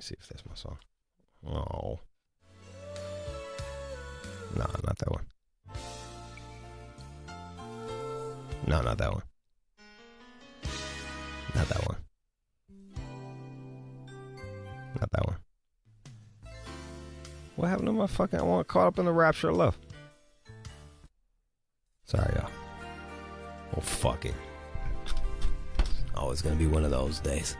me see if that's my song. Oh. No, not that one. No, not that one. Not that one. Not that one. What happened to my fucking... I want caught up in the rapture of love. Sorry, y'all. Oh, fuck it. Oh, it's gonna be one of those days.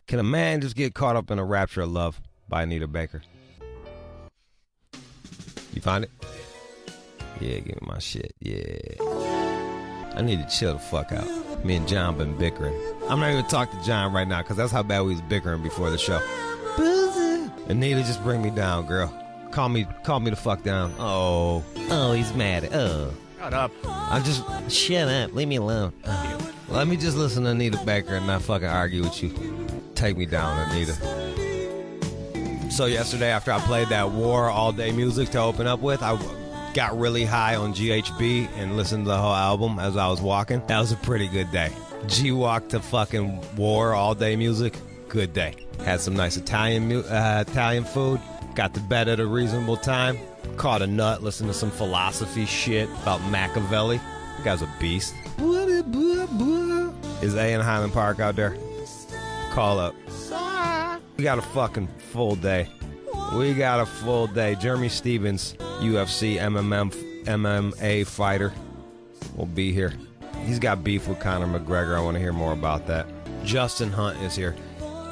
Can a man just get caught up in a rapture of love by Anita Baker? You find it? Yeah, give me my shit. Yeah. I need to chill the fuck out. Me and John been bickering. I'm not even talking to John right now because that's how bad we was bickering before the show. Anita, just bring me down, girl. Call me the fuck down. Oh, he's mad. Oh. Shut up. Shut up. Leave me alone. Let me just listen to Anita Baker and not fucking argue with you. Take me down, Anita. So yesterday after I played that War All Day music to open up with, I got really high on GHB and listened to the whole album as I was walking. That was a pretty good day. G-Walk to fucking War All Day music. Good day. Had some nice Italian food. Got to bed at a reasonable time. Caught a nut, listened to some philosophy shit about Machiavelli. The guy's a beast. Is A in Highland Park out there? Call up. We got a fucking full day. Jeremy Stevens, UFC MMA fighter, will be here. He's got beef with Conor McGregor. I want to hear more about that. Justin Hunt is here.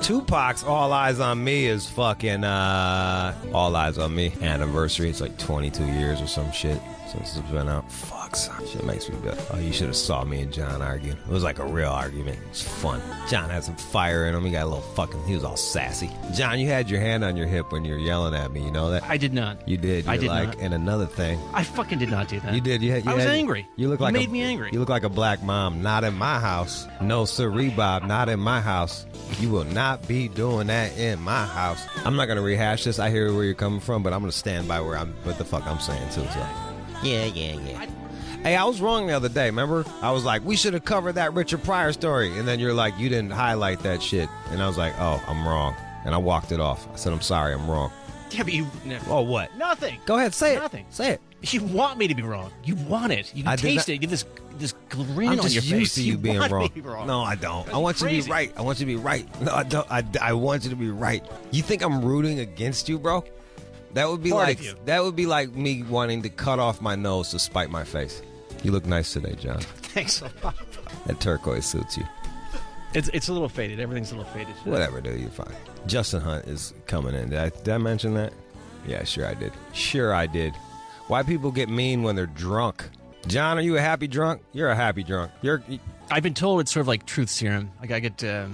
Tupac's All Eyes on Me is fucking All Eyes on Me anniversary. It's like 22 years or some shit since it's been out. Fuck, son. Shit makes me good. Oh, you should have saw me and John arguing. It was like a real argument. It was fun. John had some fire in him. He got a little fucking... He was all sassy. John, you had your hand on your hip when you were yelling at me. You know that? I did not. You did. I did like, not. And another thing. I fucking did not do that. You did. I was angry. You look like made me angry. You look like a black mom. Not in my house. No, sirree, Bob. Not in my house. You will not be doing that in my house. I'm not going to rehash this. I hear where you're coming from, but I'm going to stand by what the fuck I'm saying, too. So. Yeah. Hey, I was wrong the other day, remember? I was like, we should have covered that Richard Pryor story. And then you're like, you didn't highlight that shit. And I was like, oh, I'm wrong. And I walked it off. I said, I'm sorry, I'm wrong. Yeah, but you... Oh, what? Nothing. Go ahead, say it. Nothing. Say it. You want me to be wrong. You want it. You can taste it. You get this grin on your face. I'm just used to you being want wrong. Me to be wrong. No, I don't. I want you to be right. I want you to be right. No, I don't. I want you to be right. You think I'm rooting against you, bro? That would be like me wanting to cut off my nose to spite my face. You look nice today, John. Thanks a lot. That turquoise suits you. It's a little faded. Everything's a little faded. Whatever, dude. You're fine. Justin Hunt is coming in. Did I mention that? Yeah, sure I did. Sure I did. Why people get mean when they're drunk? John, are you a happy drunk? You're a happy drunk. I've been told it's sort of like truth serum. Like I get a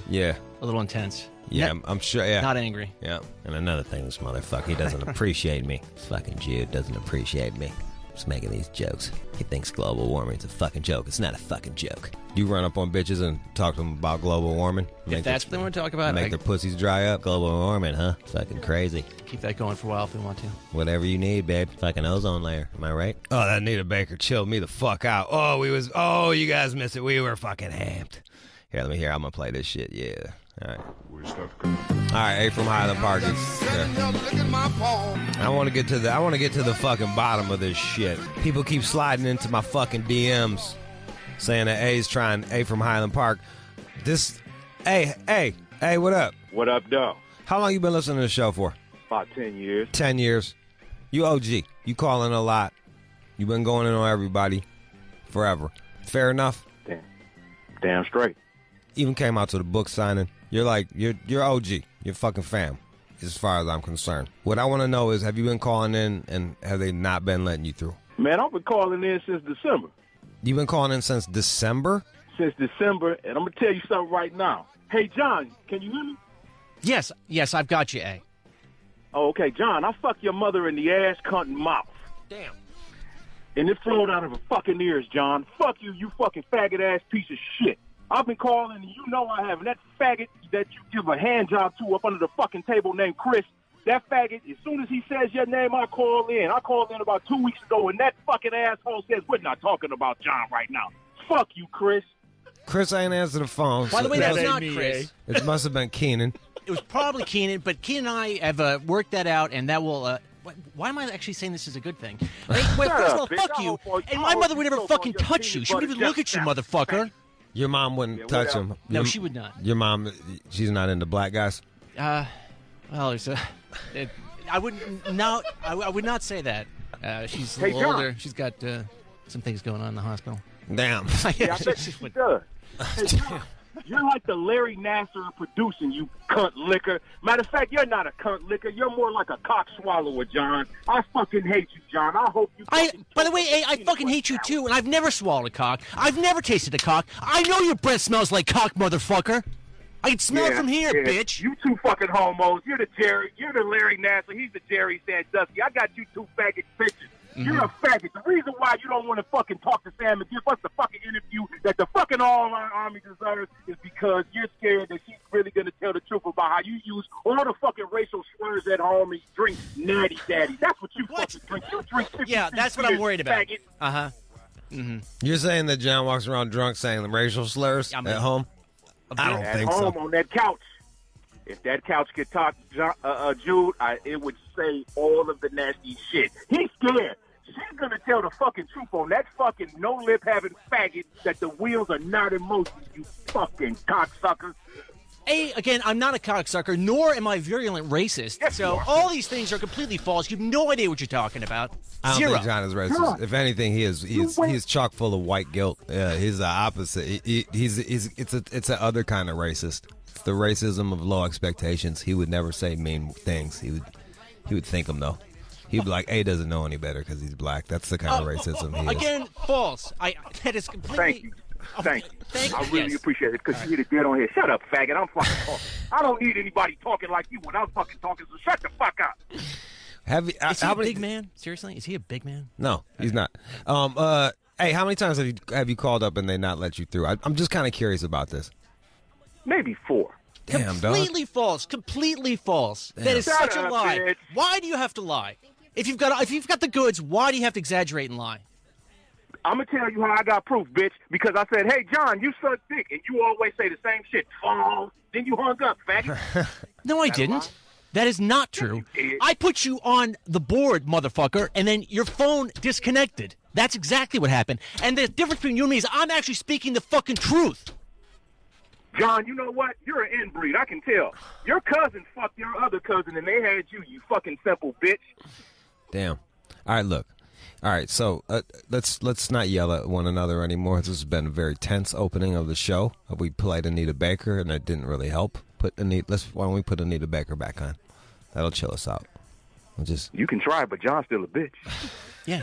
little intense. Yeah, I'm sure. Yeah, not angry. Yeah. And another thing, this motherfucker, he doesn't appreciate me. This fucking Jude doesn't appreciate me. Just making these jokes. He thinks global warming's a fucking joke. It's not a fucking joke. You run up on bitches and talk to them about global warming? If that's what they want to talk about. Make their pussies dry up? Global warming, huh? Fucking crazy. Keep that going for a while if we want to. Whatever you need, babe. Fucking ozone layer. Am I right? Oh, that Anita Baker chilled me the fuck out. Oh, you guys missed it. We were fucking amped. Here, let me hear. I'm gonna play this shit. Yeah. All right, A From Highland Park is there. I want to get to the fucking bottom of this shit. People keep sliding into my fucking DMs saying that A From Highland Park. Hey, what up? What up, dog? How long you been listening to the show for? About 10 years. 10 years. You OG. You calling a lot. You been going in on everybody forever. Fair enough? Damn straight. Even came out to the book signing. You're OG. You're fucking fam, as far as I'm concerned. What I want to know is, have you been calling in and have they not been letting you through? Man, I've been calling in since December. You've been calling in since December? Since December, and I'm going to tell you something right now. Hey, John, can you hear me? Yes, I've got you, A. Oh, okay, John, I fuck your mother in the ass, cunt, and mouth. Damn. And it flowed out of her fucking ears, John. Fuck you, you fucking faggot-ass piece of shit. I've been calling, and you know I have. And that faggot that you give a hand job to up under the fucking table named Chris, that faggot, as soon as he says your name, I call in. I called in about 2 weeks ago, and that fucking asshole says, we're not talking about John right now. Fuck you, Chris. Chris ain't answered the phone. By the way, That that's ain't not me, Chris. It must have been Keenan. It was probably Keenan, but Keenan and I have worked that out, and that will. Why am I actually saying this is a good thing? Hey, first of all, fuck you. And my mother would never fucking touch you. She wouldn't even look at you, motherfucker. Your mom wouldn't touch him. No, she would not. Your mom, she's not into black guys? Well, there's a. I wouldn't. No, I would not say that. She's a little older. She's got some things going on in the hospital. Damn. Yeah, I bet she does. Hey, John, you're like the Larry Nassar of producing, you cunt liquor. Matter of fact, you're not a cunt liquor. You're more like a cock swallower, John. I fucking hate you, John. I hope you. By the way, I fucking hate you too, and I've never swallowed a cock. I've never tasted a cock. I know your breath smells like cock, motherfucker. I can smell it from here, bitch. You two fucking homos. You're the Jerry. You're the Larry Nassar. He's the Jerry Sandusky. I got you two faggot bitches. Mm-hmm. You're a faggot. The reason why you don't want to fucking talk to Sam and give us the fucking interview that the fucking all-around army deserves is because you're scared that she's really going to tell the truth about how you use all the fucking racial slurs at home and drink Natty Daddy. That's what you fucking drink. You drink 50 that's what I'm worried about. Faggot. Uh-huh. Mm-hmm. You're saying that John walks around drunk saying the racial slurs at home? I don't think so. At home on that couch. If that couch could talk, Jude, it would say all of the nasty shit. He's scared. She's going to tell the fucking truth on that fucking no-lip having faggot that the wheels are not in motion, you fucking cocksucker. Again, I'm not a cocksucker, nor am I virulent racist. Yes, so all these things are completely false. You have no idea what you're talking about. I don't Zero. think John is racist. John. If anything, he is chock full of white guilt. He's the opposite. It's an other kind of racist. It's the racism of low expectations. He would never say mean things. He would think them though. He'd be like, A doesn't know any better because he's black. That's the kind of racism he is. Again, false. That is completely. Thank you. Thank you. I really appreciate it because you hit it dead on here. Shut up, faggot. I'm fucking talking. I don't need anybody talking like you when I'm fucking talking, so shut the fuck up. Is he a big man? Seriously? Is he a big man? No, he's not. Hey, how many times have you called up and they not let you through? I'm just kind of curious about this. Maybe 4. Damn, dog. Completely false. Completely false. Damn. That is Shut such a up, lie. bitch. Why do you have to lie? If you've got the goods, why do you have to exaggerate and lie? I'm going to tell you how I got proof, bitch, because I said, hey, John, you suck dick, and you always say the same shit. Oh, then you hung up, faggot. No, I didn't. That is not true. I put you on the board, motherfucker, and then your phone disconnected. That's exactly what happened. And the difference between you and me is I'm actually speaking the fucking truth. John, you know what? You're an inbreed. I can tell. Your cousin fucked your other cousin, and they had you fucking simple bitch. Damn. All right, look. All right, so let's not yell at one another anymore. This has been a very tense opening of the show. We played Anita Baker, and that didn't really help. Why don't we put Anita Baker back on? That'll chill us out. You can try, but John's still a bitch. Yeah.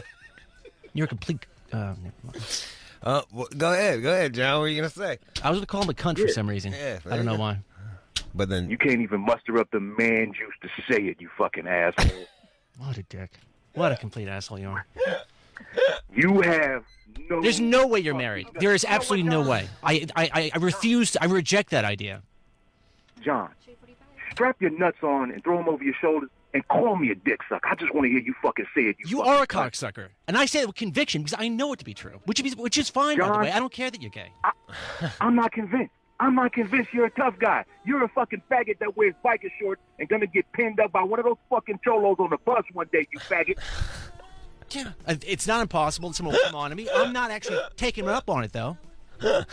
You're a complete. Go ahead, John. What are you gonna say? I was gonna call him a cunt for some reason. Yeah, I don't know why. But then You can't even muster up the man juice to say it, you fucking asshole. What a dick. What a complete asshole you are. You have no... There's no way you're married. There is absolutely no way. I refuse. I reject that idea. John, strap your nuts on and throw them over your shoulders and call me a dick sucker. I just want to hear you fucking say it. You are a cocksucker. And I say it with conviction because I know it to be true. Which is fine, John, by the way. I don't care that you're gay. I'm not convinced. I'm not convinced you're a tough guy. You're a fucking faggot that wears biker shorts and gonna get pinned up by one of those fucking cholos on the bus one day, you faggot. Yeah, it's not impossible. Someone will come on to me. I'm not actually taking him up on it, though. there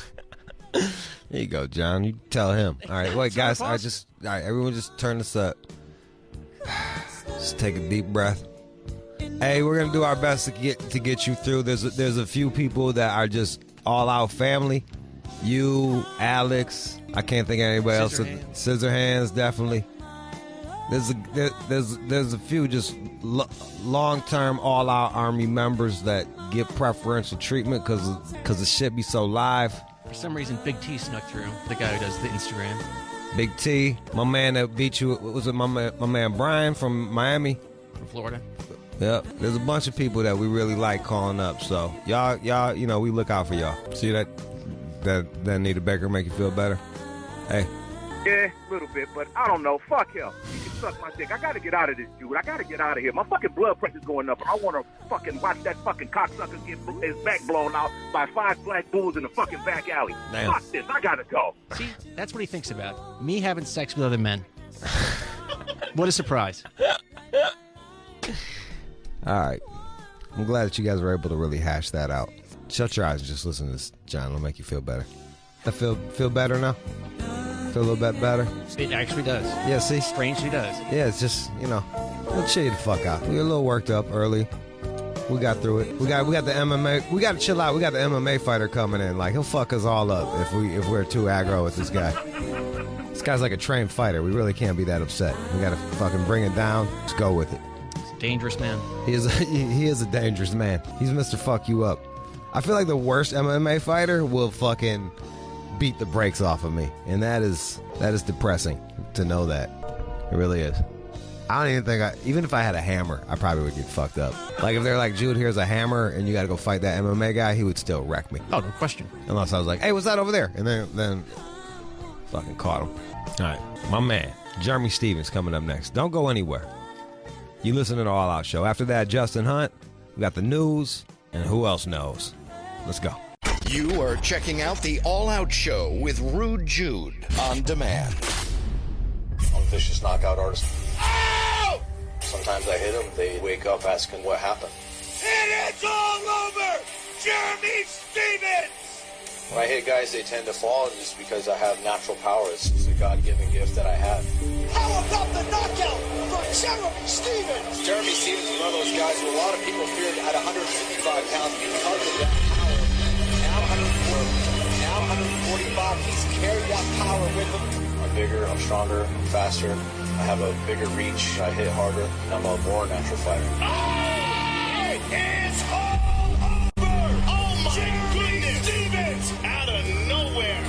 you go, John. You tell him. All right, wait, guys. All right, everyone, just turn this up. Just take a deep breath. Hey, we're gonna do our best to get you through. There's a few people that are just all out family. You, Alex. I can't think of anybody else. Scissorhands, definitely. There's a few just long-term all-out Army members that get preferential treatment because the shit be so live. For some reason, Big T snuck through. The guy who does the Instagram. Big T, my man that beat you. Was it my man Brian from Miami? From Florida. Yep. There's a bunch of people that we really like calling up. So y'all, we look out for y'all. See that Anita Baker make you feel better? Hey, Yeah, a little bit, but I don't know. Fuck him. He can suck my dick. I gotta get out of this, dude. I gotta get out of here. My fucking blood pressure's going up, and I want to fucking watch that fucking cocksucker get his back blown out by 5 black bulls in the fucking back alley. Damn. Fuck this. I gotta go. See, that's what he thinks about. Me having sex with other men. What a surprise. All right. I'm glad that you guys were able to really hash that out. Shut your eyes and just listen to this, John. It'll make you feel better. I feel better now? Feel a little bit better? It actually does. Yeah, see? Strangely does. Yeah, it's just, we'll chill you the fuck out. We were a little worked up early. We got through it. We got the MMA. We got to chill out. We got the MMA fighter coming in. Like, he'll fuck us all up if we're too aggro with this guy. This guy's like a trained fighter. We really can't be that upset. We got to fucking bring it down. Just go with it. He's a dangerous man. He is a dangerous man. He's Mr. Fuck You Up. I feel like the worst MMA fighter will fucking beat the brakes off of me, and that is depressing to know that. It really is. I don't even think even if I had a hammer, I probably would get fucked up. Like if they're like, Jude, here's a hammer, and you got to go fight that MMA guy, he would still wreck me. Oh, no question. Unless I was like, hey, what's that over there? And then fucking caught him. All right, my man, Jeremy Stevens coming up next. Don't go anywhere. You listen to the All Out Show. After that, Justin Hunt. We got the news, and who else knows? Let's go. You are checking out the All Out Show with Rude Jude on demand. I'm a vicious knockout artist. Ow! Sometimes I hit them, they wake up asking what happened. And it's all over! Jeremy Stevens! When I hit guys, they tend to fall just because I have natural power. It's a God-given gift that I have. How about the knockout for Jeremy Stevens? Jeremy Stevens is one of those guys who a lot of people feared at 155 pounds because of that power. Now 145, he's carried that power with him. I'm bigger, I'm stronger, I'm faster. I have a bigger reach, I hit harder, and I'm a more natural fighter. It's all over! Oh my goodness! Stevens out of nowhere!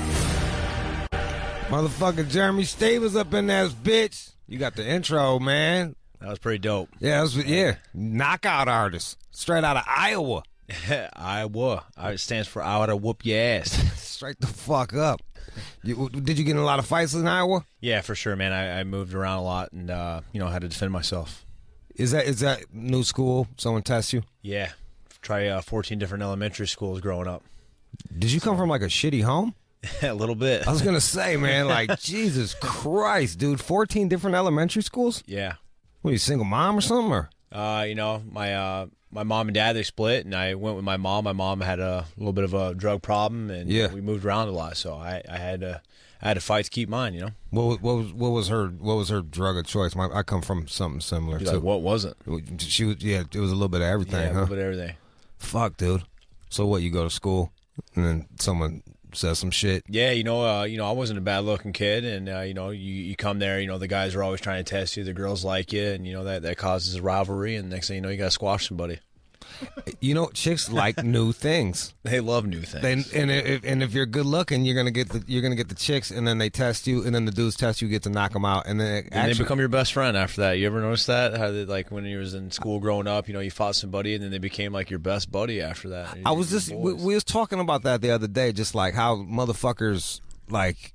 Motherfucker Jeremy Stevens up in that bitch. You got the intro, man. That was pretty dope. Yeah, knockout artist. Straight out of Iowa. Iowa. It stands for I ought to whoop your ass. Straight the fuck up. Did you get in a lot of fights in Iowa? Yeah, for sure, man. I moved around a lot and, had to defend myself. Is that new school? Someone test you? Yeah. Try 14 different elementary schools growing up. Did you come from like a shitty home? A little bit. I was going to say, man, like, Jesus Christ, dude. 14 different elementary schools? Yeah. What, you single mom or something? Or? My mom and dad, they split, and I went with my mom. My mom had a little bit of a drug problem, and we moved around a lot, so I had to fight to keep mine. What was her drug of choice? I come from something similar too. Like, what was it? She was it was a little bit of everything. Yeah, a huh? little bit of everything. Fuck, dude. So what? You go to school, and then someone says some shit. Yeah, I wasn't a bad looking kid, and you come there, the guys are always trying to test you, the girls like you, and that causes a rivalry, and next thing you know, you got to squash somebody. Chicks like new things. They love new things. And if you're good looking, you're gonna get the chicks, and then they test you, and then the dudes test you, get to knock them out, and then they become your best friend after that. You ever notice that? How they, like when you was in school growing up, you fought somebody, and then they became like your best buddy after that. We was talking about that the other day, just like how motherfuckers like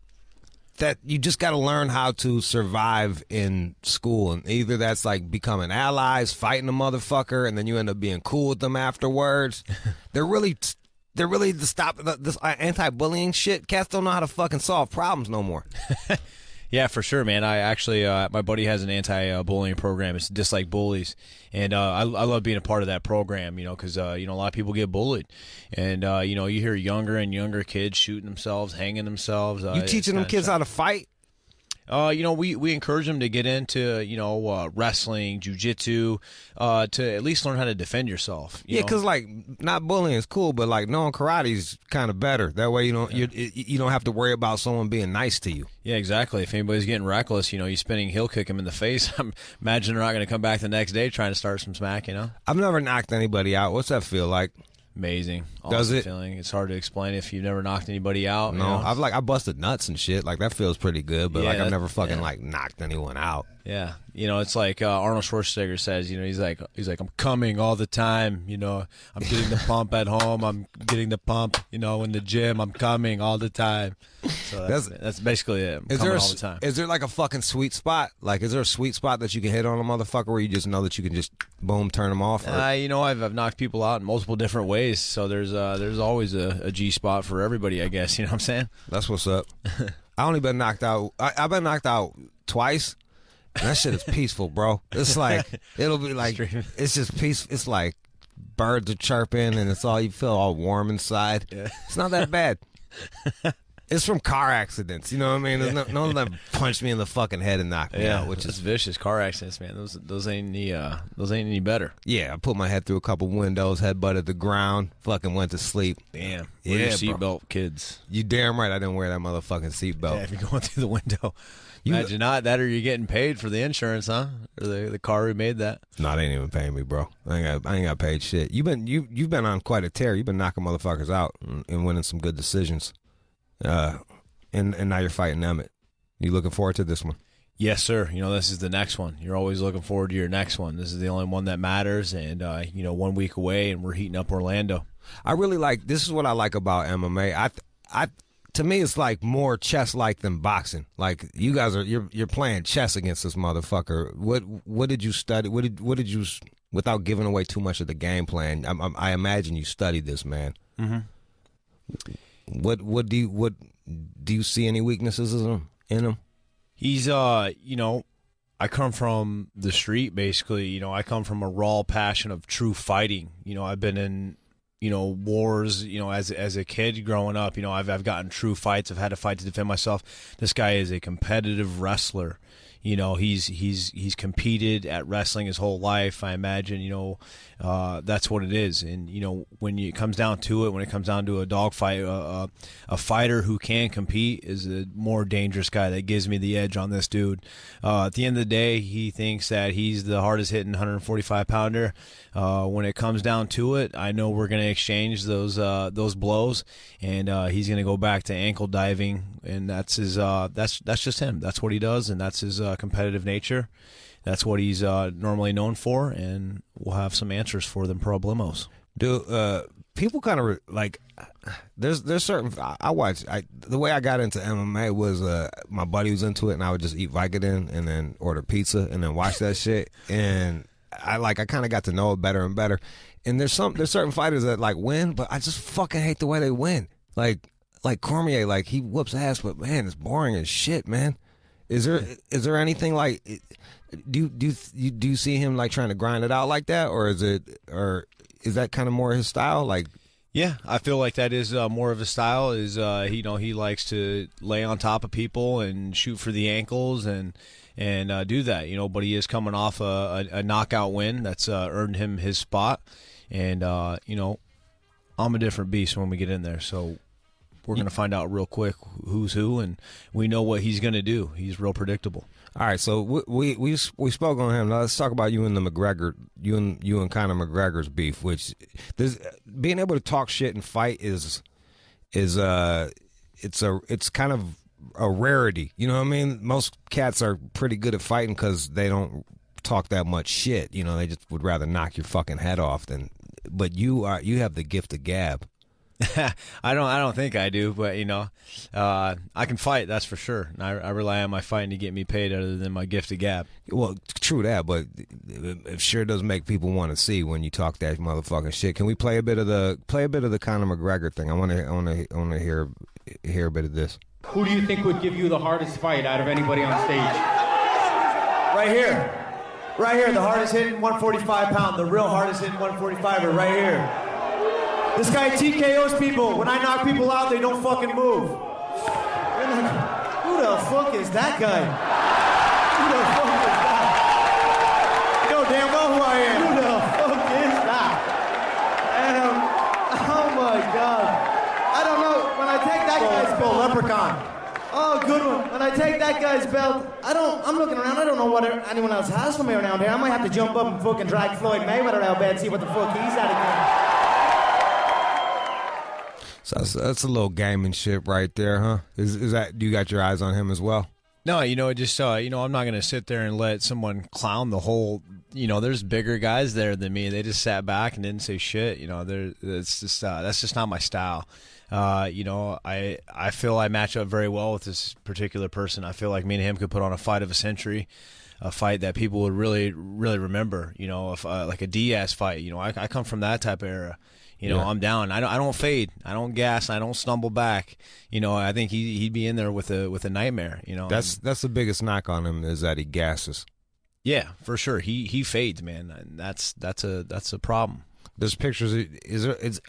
that. You just got to learn how to survive in school, and either that's like becoming allies, fighting a motherfucker, and then you end up being cool with them afterwards. They're really to stop this anti-bullying shit. Cats don't know how to fucking solve problems no more. Yeah, for sure, man. I actually, my buddy has an anti-bullying program. It's Dislike Bullies, and I love being a part of that program. Because a lot of people get bullied, and you hear younger and younger kids shooting themselves, hanging themselves. You teaching them kids how to fight? We encourage them to get into, wrestling, jiu-jitsu, to at least learn how to defend yourself. Yeah, because like not bullying is cool, but like knowing karate is kind of better. That way you don't have to worry about someone being nice to you. Yeah, exactly. If anybody's getting reckless, you spinning heel kick them in the face. Imagine they're not going to come back the next day trying to start some smack. I've never knocked anybody out. What's that feel like? Amazing. Awesome. Does it? Feeling. It's hard to explain if you've never knocked anybody out. No, I busted nuts and shit. Like that feels pretty good, but I've never fucking like knocked anyone out. Yeah, it's like Arnold Schwarzenegger says. He's like, I'm coming all the time. I'm getting the pump at home. I'm getting the pump. In the gym, I'm coming all the time. So that's basically it. I'm coming all the time. Is there like a fucking sweet spot? Like, is there a sweet spot that you can hit on a motherfucker where you just know that you can just boom turn them off? I've knocked people out in multiple different ways. So there's always a G spot for everybody, I guess. You know what I'm saying? That's what's up. I only been knocked out. I've been knocked out twice. And that shit is peaceful, bro. It's like, it'll be like, it's just peace. It's like birds are chirping and you feel all warm inside. Yeah. It's not that bad. It's from car accidents. You know what I mean? There's none of them punched me in the fucking head and knocked me out, which is vicious. Car accidents, man. Those ain't any better. Yeah, I put my head through a couple windows, head butted the ground, fucking went to sleep. Damn. Wear your seatbelt, kids. You damn right I didn't wear that motherfucking seatbelt. Yeah, if you're going through the window. Imagine not that, or you're getting paid for the insurance, huh? Or the car who made that. No, they ain't even paying me, bro. I ain't got paid shit. You've been on quite a tear. You've been knocking motherfuckers out and winning some good decisions. And now you're fighting Emmett. You looking forward to this one? Yes, sir. This is the next one. You're always looking forward to your next one. This is the only one that matters, and 1 week away, and we're heating up Orlando. I really like. This is what I like about MMA. To me, it's like more chess-like than boxing. Like, you guys you're playing chess against this motherfucker. What did you study? What did you, without giving away too much of the game plan? I imagine you studied this, man. Mm-hmm. What do you see any weaknesses in him? He's I come from the street, basically. I come from a raw passion of true fighting. I've been in wars, as a kid growing up, I've gotten true fights. I've had to fight to defend myself. This guy is a competitive wrestler. He's competed at wrestling his whole life. I imagine, that's what it is. And, when it comes down to it, when it comes down to a dogfight, a fighter who can compete is a more dangerous guy. That gives me the edge on this dude. At the end of the day, he thinks that he's the hardest hitting 145-pounder. When it comes down to it, I know we're going to exchange those blows, and he's going to go back to ankle diving, and that's his. That's just him. That's what he does, and that's his competitive nature. That's what he's normally known for, and we'll have some answers for them problemos. Do people kind of like? There's certain. The way I got into MMA was my buddy was into it, and I would just eat Vicodin and then order pizza and then watch that shit, and I kind of got to know it better and better. And there's certain fighters that like win, but I just fucking hate the way they win. Like Cormier, like he whoops ass, but man, it's boring as shit, man. Is there anything like? Do you see him like trying to grind it out like that, or is that kind of more his style? Like, yeah, I feel like that is more of his style. Is he likes to lay on top of people and shoot for the ankles and do that. But he is coming off a knockout win that's earned him his spot, and I'm a different beast when we get in there. So we're going to find out real quick who's who, and we know what he's going to do. He's real predictable. All right, so we spoke on him. Now let's talk about you and the McGregor, you and Conor McGregor's beef. Which being able to talk shit and fight it's kind of a rarity. You know what I mean? Most cats are pretty good at fighting because they don't talk that much shit. They just would rather knock your fucking head off than. But you have the gift of gab. I don't think I do, but I can fight, that's for sure. And I rely on my fighting to get me paid, other than my gift of gab. Well, true that, but it sure does make people want to see when you talk that motherfucking shit. Can we play a bit of the Conor McGregor thing? I want to hear a bit of this. Who do you think would give you the hardest fight out of anybody on stage? Right here, the hardest hitting 145-pound, the real hardest hitting 145er, right here. This guy TKOs people. When I knock people out, they don't fucking move. Who the fuck is that guy? Who the fuck is that? You know damn well who I am. Who the fuck is that? Oh my God. I don't know. When I take that guy's belt, Leprechaun. Oh, good one. When I take that guy's belt, I'm looking around. I don't know what anyone else has for me around here. I might have to jump up and fucking drag Floyd Mayweather out bed and see what the fuck he's at again. So that's a little gaming shit right there, huh? Is that? Do you got your eyes on him as well? No, just I'm not going to sit there and let someone clown the whole. There's bigger guys there than me. They just sat back and didn't say shit. That's just not my style. I feel I match up very well with this particular person. I feel like me and him could put on a fight of a century, a fight that people would really, really remember. Like a Diaz fight. I come from that type of era. I'm down. I don't fade. I don't gas. I don't stumble back. I think he'd be in there with a nightmare. That's the biggest knock on him is that he gasses. Yeah, for sure. He fades, man. And that's a problem. There's pictures.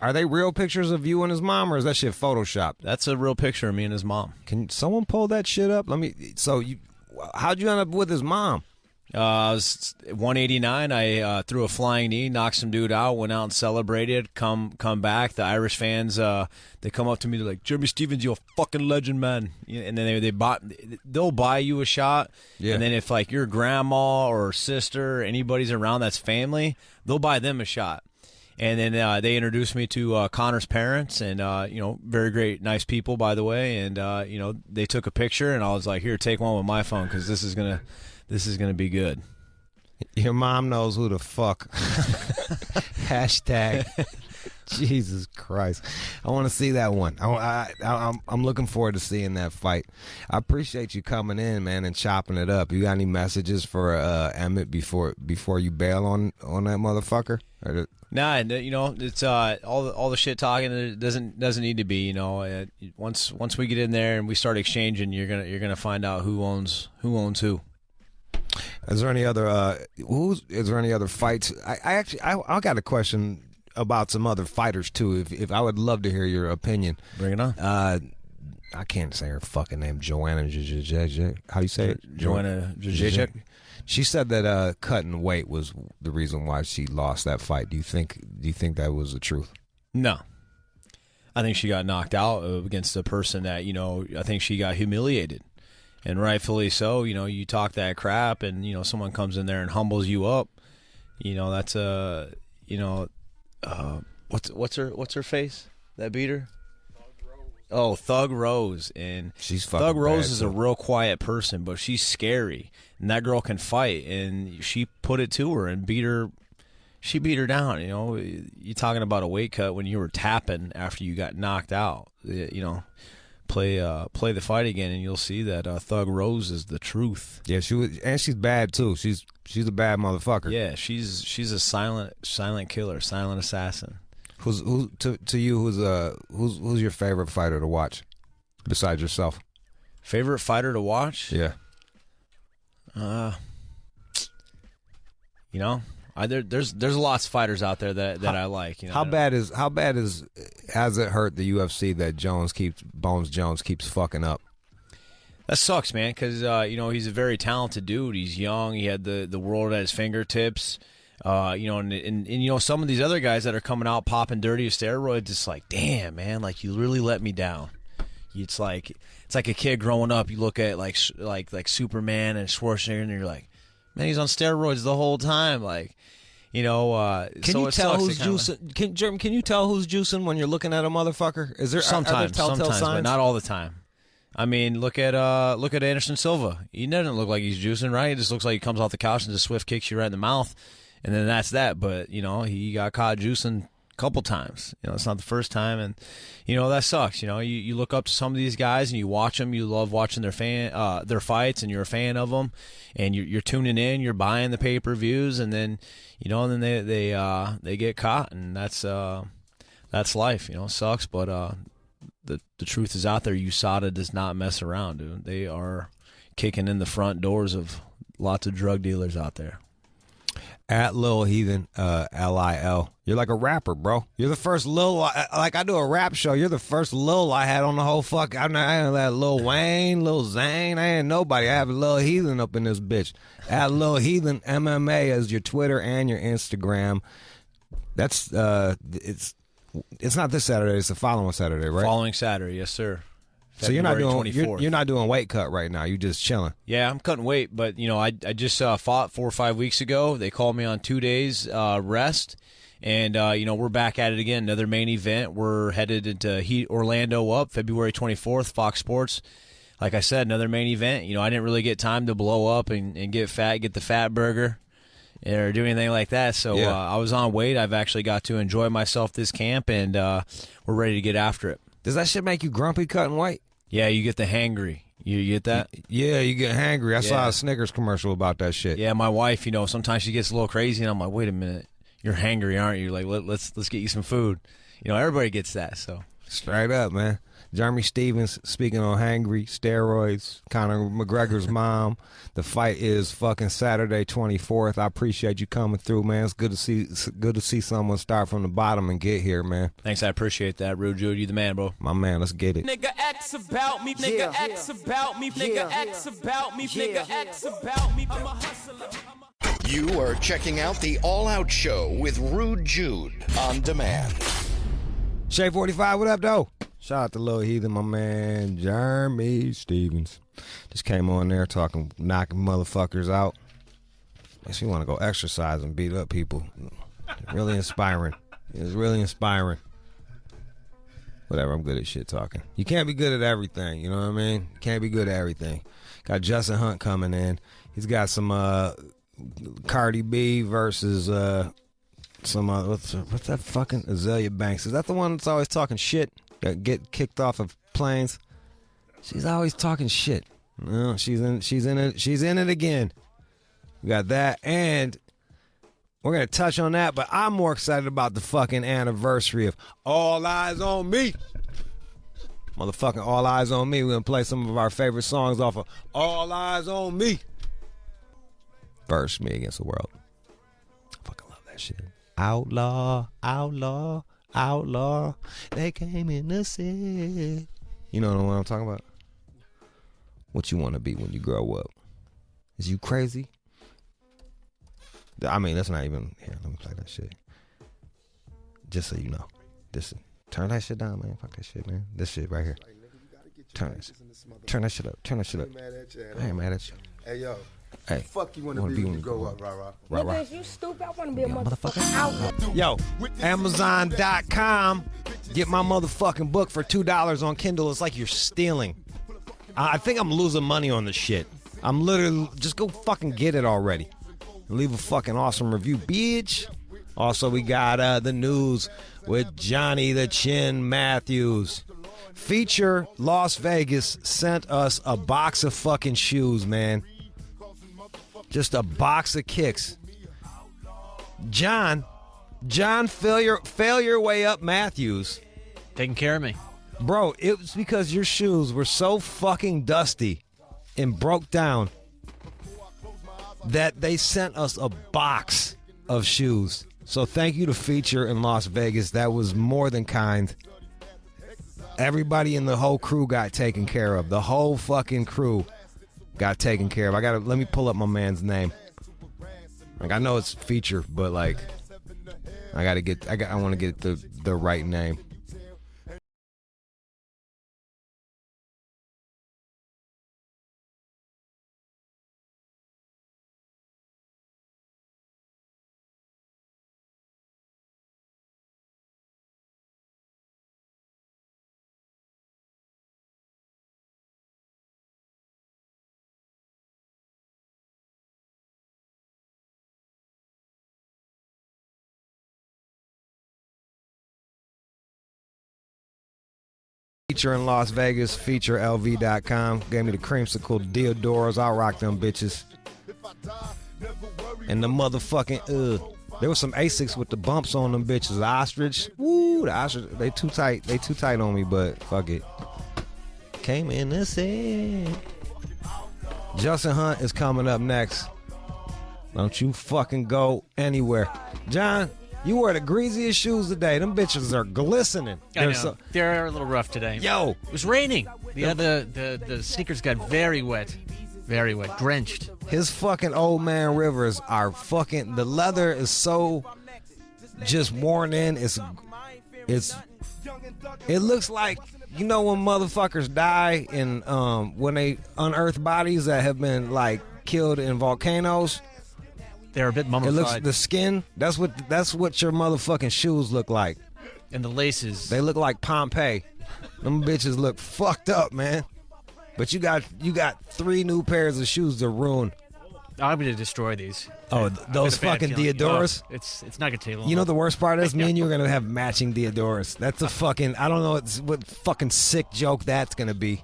Are they real pictures of you and his mom, or is that shit photoshopped? That's a real picture of me and his mom. Can someone pull that shit up? How'd you end up with his mom? I was 189. I threw a flying knee, knocked some dude out, went out and celebrated. Come back. The Irish fans, they come up to me, they're like, Jeremy Stevens, you're a fucking legend, man. And then they'll buy you a shot. Yeah. And then if like your grandma or sister, anybody's around that's family, they'll buy them a shot. And then they introduced me to Connor's parents, and very great, nice people, by the way. And they took a picture, and I was like, here, take one with my phone because this is gonna be good. Your mom knows who the fuck. Hashtag. Jesus Christ. I want to see that one. I'm looking forward to seeing that fight. I appreciate you coming in, man, and chopping it up. You got any messages for Emmett before you bail on that motherfucker? Nah, it's all the shit talking. It doesn't need to be. Once we get in there and we start exchanging, you're gonna find out who owns who. Is there any other fights? I got a question about some other fighters too. If I would love to hear your opinion. Bring it on. I can't say her fucking name. Joanna Jacek. How you say it? Joanna Jacek. She said that cutting weight was the reason why she lost that fight. Do you think that was the truth? No. I think she got knocked out against a person that, I think she got humiliated. And rightfully so. You talk that crap and, someone comes in there and humbles you up. That's what's her face? That beat her? Oh, Thug Rose. And she's fucking Thug Rose bad, is a real quiet person, but she's scary. And that girl can fight. And she put it to her and beat her. She beat her down. You're talking about a weight cut when you were tapping after you got knocked out. Play the fight again, and you'll see that Thug Rose is the truth. Yeah, she's bad too. She's a bad motherfucker. Yeah, she's a silent killer, silent assassin. Who's your favorite fighter to watch besides yourself? Favorite fighter to watch? Yeah. There's lots of fighters out there that I like. How bad has it hurt the UFC that Bones Jones keeps fucking up? That sucks, man, because he's a very talented dude. He's young. He had the world at his fingertips. And some of these other guys that are coming out popping dirty with steroids, it's like, damn, man, like you really let me down. It's like a kid growing up. You look at like Superman and Schwarzenegger, and you're like, man, he's on steroids the whole time. Like, can you tell who's juicing? Jeremy, can you tell who's juicing when you're looking at a motherfucker? Is there sometimes, signs? But not all the time. I mean, look at Anderson Silva. He doesn't look like he's juicing, right? He just looks like he comes off the couch and just swift kicks you right in the mouth, and then that's that. But he got caught juicing a couple times. It's not the first time, and that sucks. You look up to some of these guys and you watch them. You love watching their fights, and you're a fan of them, and you're tuning in. You're buying the pay-per-views, and then and then they get caught, and that's life. It sucks, but the truth is out there. USADA does not mess around, dude. They are kicking in the front doors of lots of drug dealers out there. At Lil Heathen, Lil. You're like a rapper, bro. You're the first Lil. Like I do a rap show. You're the first Lil I had on the whole fuck. I had Lil Wayne, Lil Zane. I ain't nobody. I have Lil Heathen up in this bitch. At Lil Heathen MMA is your Twitter and your Instagram. That's it's not this Saturday. It's the following Saturday, right? Following Saturday, yes, sir. So you're not doing weight cut right now. You're just chilling. Yeah, I'm cutting weight, but I just fought 4 or 5 weeks ago. They called me on 2 days rest, and we're back at it again. Another main event. We're headed into Heat Orlando up February 24th. Fox Sports like I said, another main event. You know, I didn't really get time to blow up and get the fat burger, or do anything like that. So I was on weight. I've actually got to enjoy myself this camp, and we're ready to get after it. Does that shit make you grumpy cutting weight? Yeah, you get the hangry. You get that? Yeah, you get hangry. I saw a Snickers commercial about that shit. Yeah, my wife, you know, sometimes she gets a little crazy, and I'm like, wait a minute, you're hangry, aren't you? Like, let's get you some food. You know, everybody gets that. So straight up, man. Jeremy Stevens speaking on hangry, steroids, Conor McGregor's mom. The fight is fucking Saturday 24th. I appreciate you coming through, man. It's good to see someone start from the bottom and get here, man. Thanks, I appreciate that. Rude Jude, you the man, bro. My man, let's get it. Nigga X about me, nigga X about me, nigga X about me, nigga X about me. I'm a hustler. You are checking out the All Out Show with Rude Jude on demand. Shay 45, what up, though? Shout out to Lil Heathen, my man, Jeremy Stevens. Just came on there knocking motherfuckers out. Makes me want to go exercise and beat up people. Really inspiring. It's really inspiring. Whatever, I'm good at shit talking. You can't be good at everything, you know what I mean? You can't be good at everything. Got Justin Hunt coming in. He's got some Cardi B versus some what's that fucking Azalea Banks? Is that the one that's always talking shit? Get kicked off of planes. She's always talking shit. No, she's in it again. We got that, and we're gonna touch on that. But I'm more excited about the fucking anniversary of All Eyes on Me. Motherfucking All Eyes on Me. We're gonna play some of our favorite songs off of All Eyes on Me. Verse Me Against the World. I fucking love that shit. Outlaw, outlaw, outlaw. They came in the city. You know what I'm talking about? What you want to be when you grow up? Is you crazy? I mean, that's not even. Here, let me play that shit. Just so you know. Turn that shit down, man. Fuck that shit, man. This shit right here. Turn that shit up. Turn that shit up. I ain't mad at you. Hey, yo. Hey, fuck you want to be when you grow up, rah-rah. Rah-rah. You stupid. I want to be a motherfucking outlaw. Yo, Amazon.com. Get my motherfucking book for $2 on Kindle. It's like you're stealing. I think I'm losing money on this shit. I'm literally, just go fucking get it already. Leave a fucking awesome review, bitch. Also, we got the news with Johnny the Chin Matthews. Feature Las Vegas sent us a box of fucking shoes, man. Just a box of kicks. John, fail your way up Matthews. Taking care of me. Bro, it was because your shoes were so fucking dusty and broke down that they sent us a box of shoes. So thank you to Feature in Las Vegas. That was more than kind. Everybody in the whole crew got taken care of. The whole fucking crew got taken care of. Let me pull up my man's name. Like, I know it's Feature, but like I want to get the right name. Feature in Las Vegas, featurelv.com. Gave me the creamsicle Deodoras. I'll rock them bitches. And the motherfucking, there was some Asics with the bumps on them bitches. The ostrich. Woo, the ostrich, they too tight. They too tight on me, but fuck it. Came in the set. Justin Hunt is coming up next. Don't you fucking go anywhere. John, you wear the greasiest shoes today. Them bitches are glistening. I know. They're a little rough today. Yo. It was raining. The sneakers got very wet. Very wet. Drenched. His fucking Old Man Rivers are fucking... The leather is so just worn in. It looks like... You know when motherfuckers die and when they unearth bodies that have been like killed in volcanoes? They're a bit mummified. It looks, the skin, that's what your motherfucking shoes look like. And the laces. They look like Pompeii. Them bitches look fucked up, man. But you got 3 new pairs of shoes to ruin. I'm going to destroy these. Oh, those fucking Deodoras? It's not going to take long. You know the worst part is me and you are going to have matching Deodoras. That's a fucking, I don't know what fucking sick joke that's going to be.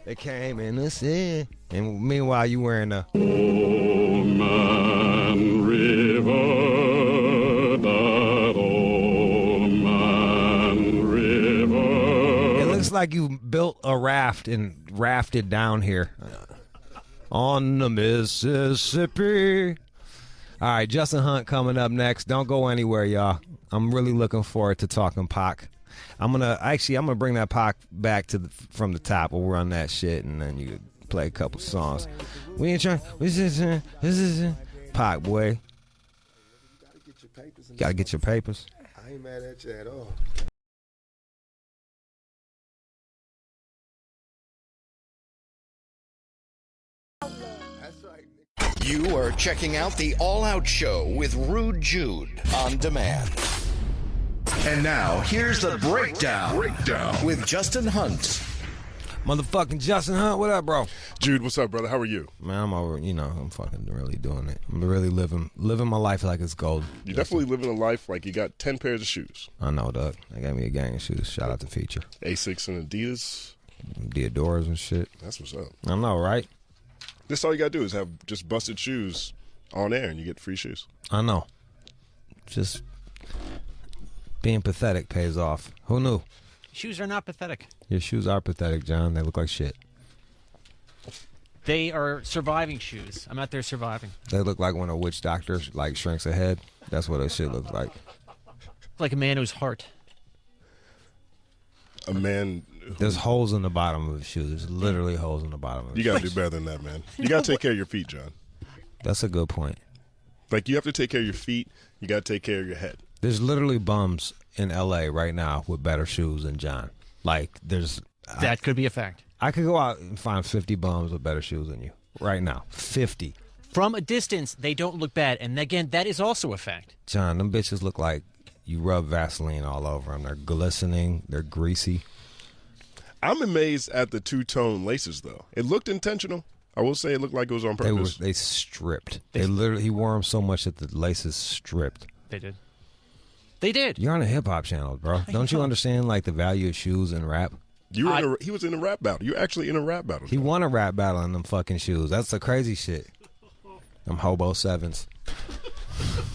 They came in the sea, and meanwhile you wearing a Old Man River, that old man river. It looks like you built a raft and rafted down here. On the Mississippi. All right, Justin Hunt coming up next. Don't go anywhere, y'all. I'm really looking forward to talking Pac. I'm gonna bring that Pac back from the top. We'll run that shit, and then you play a couple songs. We ain't trying. This is Pac, boy. Gotta get your papers. I ain't mad at you at all. You are checking out the All Out Show with Rude Jude on demand. And now, here's the breakdown with Justin Hunt. Motherfucking Justin Hunt, what up, bro? Jude, what's up, brother? How are you? Man, I'm over. I'm fucking really doing it. I'm really living my life like it's gold. You're definitely living a life like you got 10 pairs of shoes. I know, Doug. I got me a gang of shoes. Shout out to Feature. Asics and Adidas. Deodoras and shit. That's what's up. I know, right? This all you gotta do is have just busted shoes on air and you get free shoes. I know. Just being pathetic pays off. Who knew? Shoes are not pathetic. Your shoes are pathetic, John. They look like shit. They are surviving shoes. I'm out there surviving. They look like when a witch doctor shrinks a head. That's what a shit looks like. Like a man whose heart. A man. There's holes in the bottom of his shoes. There's literally holes in the bottom of his shoes. You gotta do better than that, man. You gotta take care of your feet, John. That's a good point. Like, you have to take care of your feet. You gotta take care of your head. There's literally bums in L.A. right now with better shoes than John. Like, there's... That could be a fact. I could go out and find 50 bums with better shoes than you right now. 50. From a distance, they don't look bad. And again, that is also a fact. John, them bitches look like you rub Vaseline all over them. They're glistening. They're greasy. I'm amazed at the two-tone laces, though. It looked intentional. I will say it looked like it was on purpose. They stripped. He wore them so much that the laces stripped. They did. They did. You're on a hip-hop channel, bro. Don't you understand, like, the value of shoes and rap? He was in a rap battle. You're actually in a rap battle. He won a rap battle in them fucking shoes. That's the crazy shit. Them hobo sevens.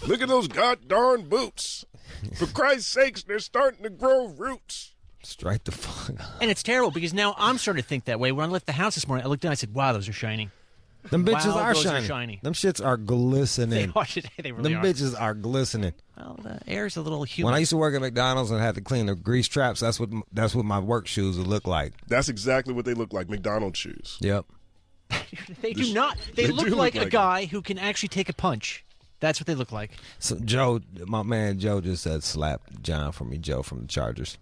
Look at those god-darn boots. For Christ's sakes, they're starting to grow roots. Straight the fuck up. And it's terrible because now I'm starting to think that way. When I left the house this morning, I looked down and I said, wow, those are shining. Them bitches are those shiny. Are shiny. Them shits are glistening. They really Them bitches are glistening. Well, the air's a little humid. When I used to work at McDonald's and had to clean the grease traps, that's what my work shoes would look like. That's exactly what they look like, McDonald's shoes. Yep. They do not. They look like a guy who can actually take a punch. That's what they look like. So Joe, my man Joe just said slap John for me, Joe from the Chargers.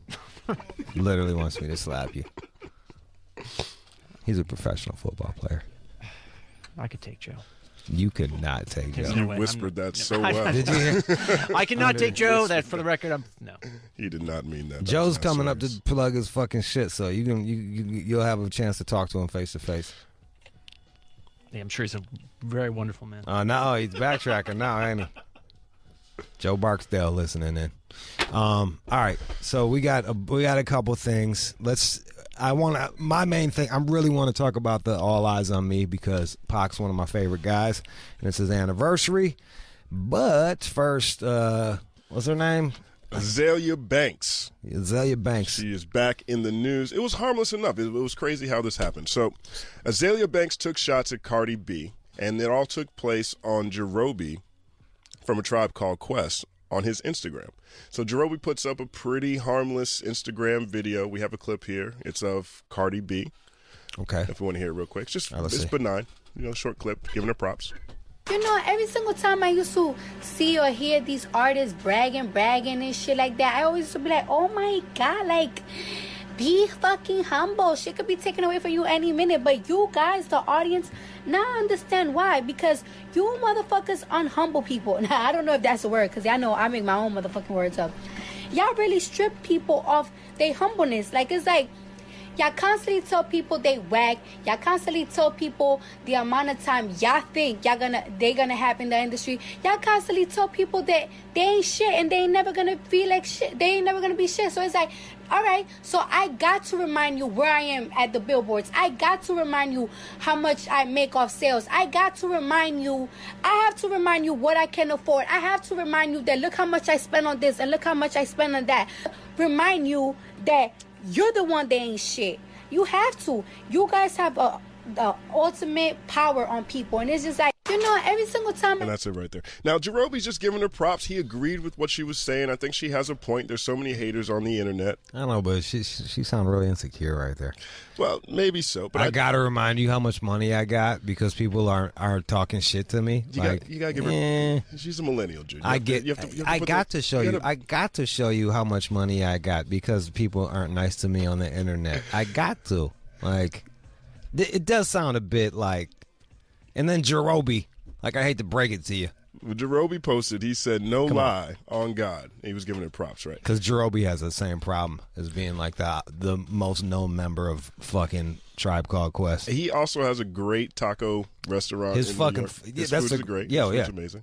He literally wants me to slap you. He's a professional football player. I could take Joe. You could not take Joe. You whispered that so well. Did you hear? I cannot take Joe. That, for the record, no. He did not mean that. Joe's coming up to plug his fucking shit, so you'll have a chance to talk to him face to face. Yeah, I'm sure he's a very wonderful man. No, he's backtracking now, ain't he? Joe Barksdale listening in. All right, so we got a couple things. My main thing, I really want to talk about the All Eyez on Me because Pac's one of my favorite guys, and it's his anniversary. But first, what's her name? Azalea Banks. Azalea Banks. She is back in the news. It was harmless enough. It was crazy how this happened. So, Azalea Banks took shots at Cardi B, and it all took place on Mrhbee from A Tribe Called Quest on his Instagram. So Mrhbee puts up a pretty harmless Instagram video. We have a clip here. It's of Cardi B. Okay. If you want to hear it real quick. It's benign. Short clip, giving her props. You know, every single time I used to see or hear these artists bragging and shit like that, I always used to be like, oh my God, like, be fucking humble. Shit could be taken away from you any minute. But you guys, the audience, now I understand why. Because you motherfuckers unhumble people. Now, I don't know if that's a word, because I know I make my own motherfucking words up. Y'all really strip people off their humbleness. Like, it's like, Y'all constantly tell people they whack. Y'all constantly tell people the amount of time y'all think they gonna have in the industry. Y'all constantly tell people that they ain't shit and they ain't never gonna feel like shit. They ain't never gonna be shit. So it's like, all right, so I got to remind you where I am at the billboards. I got to remind you how much I make off sales. I have to remind you what I can afford. I have to remind you that look how much I spend on this and look how much I spend on that. Remind you that you're the one that ain't shit. You have to. You guys have the ultimate power on people. And it's just like, every single time. And that's it right there. Now, Jahrobi's just giving her props. He agreed with what she was saying. I think she has a point. There's so many haters on the internet. I don't know, but she sounds really insecure right there. Well, maybe so. But I got to remind you how much money I got because people are talking shit to me. You got to give her. She's a millennial, Jude. I got to show you how much money I got because people aren't nice to me on the internet. I got to. It does sound a bit like. And then Jahrobi, I hate to break it to you. Jahrobi posted, he said, no lie on God. He was giving it props, right? Because Jahrobi has the same problem as being like the most known member of fucking Tribe Called Quest. He also has a great taco restaurant in New York. His food is great. It's amazing.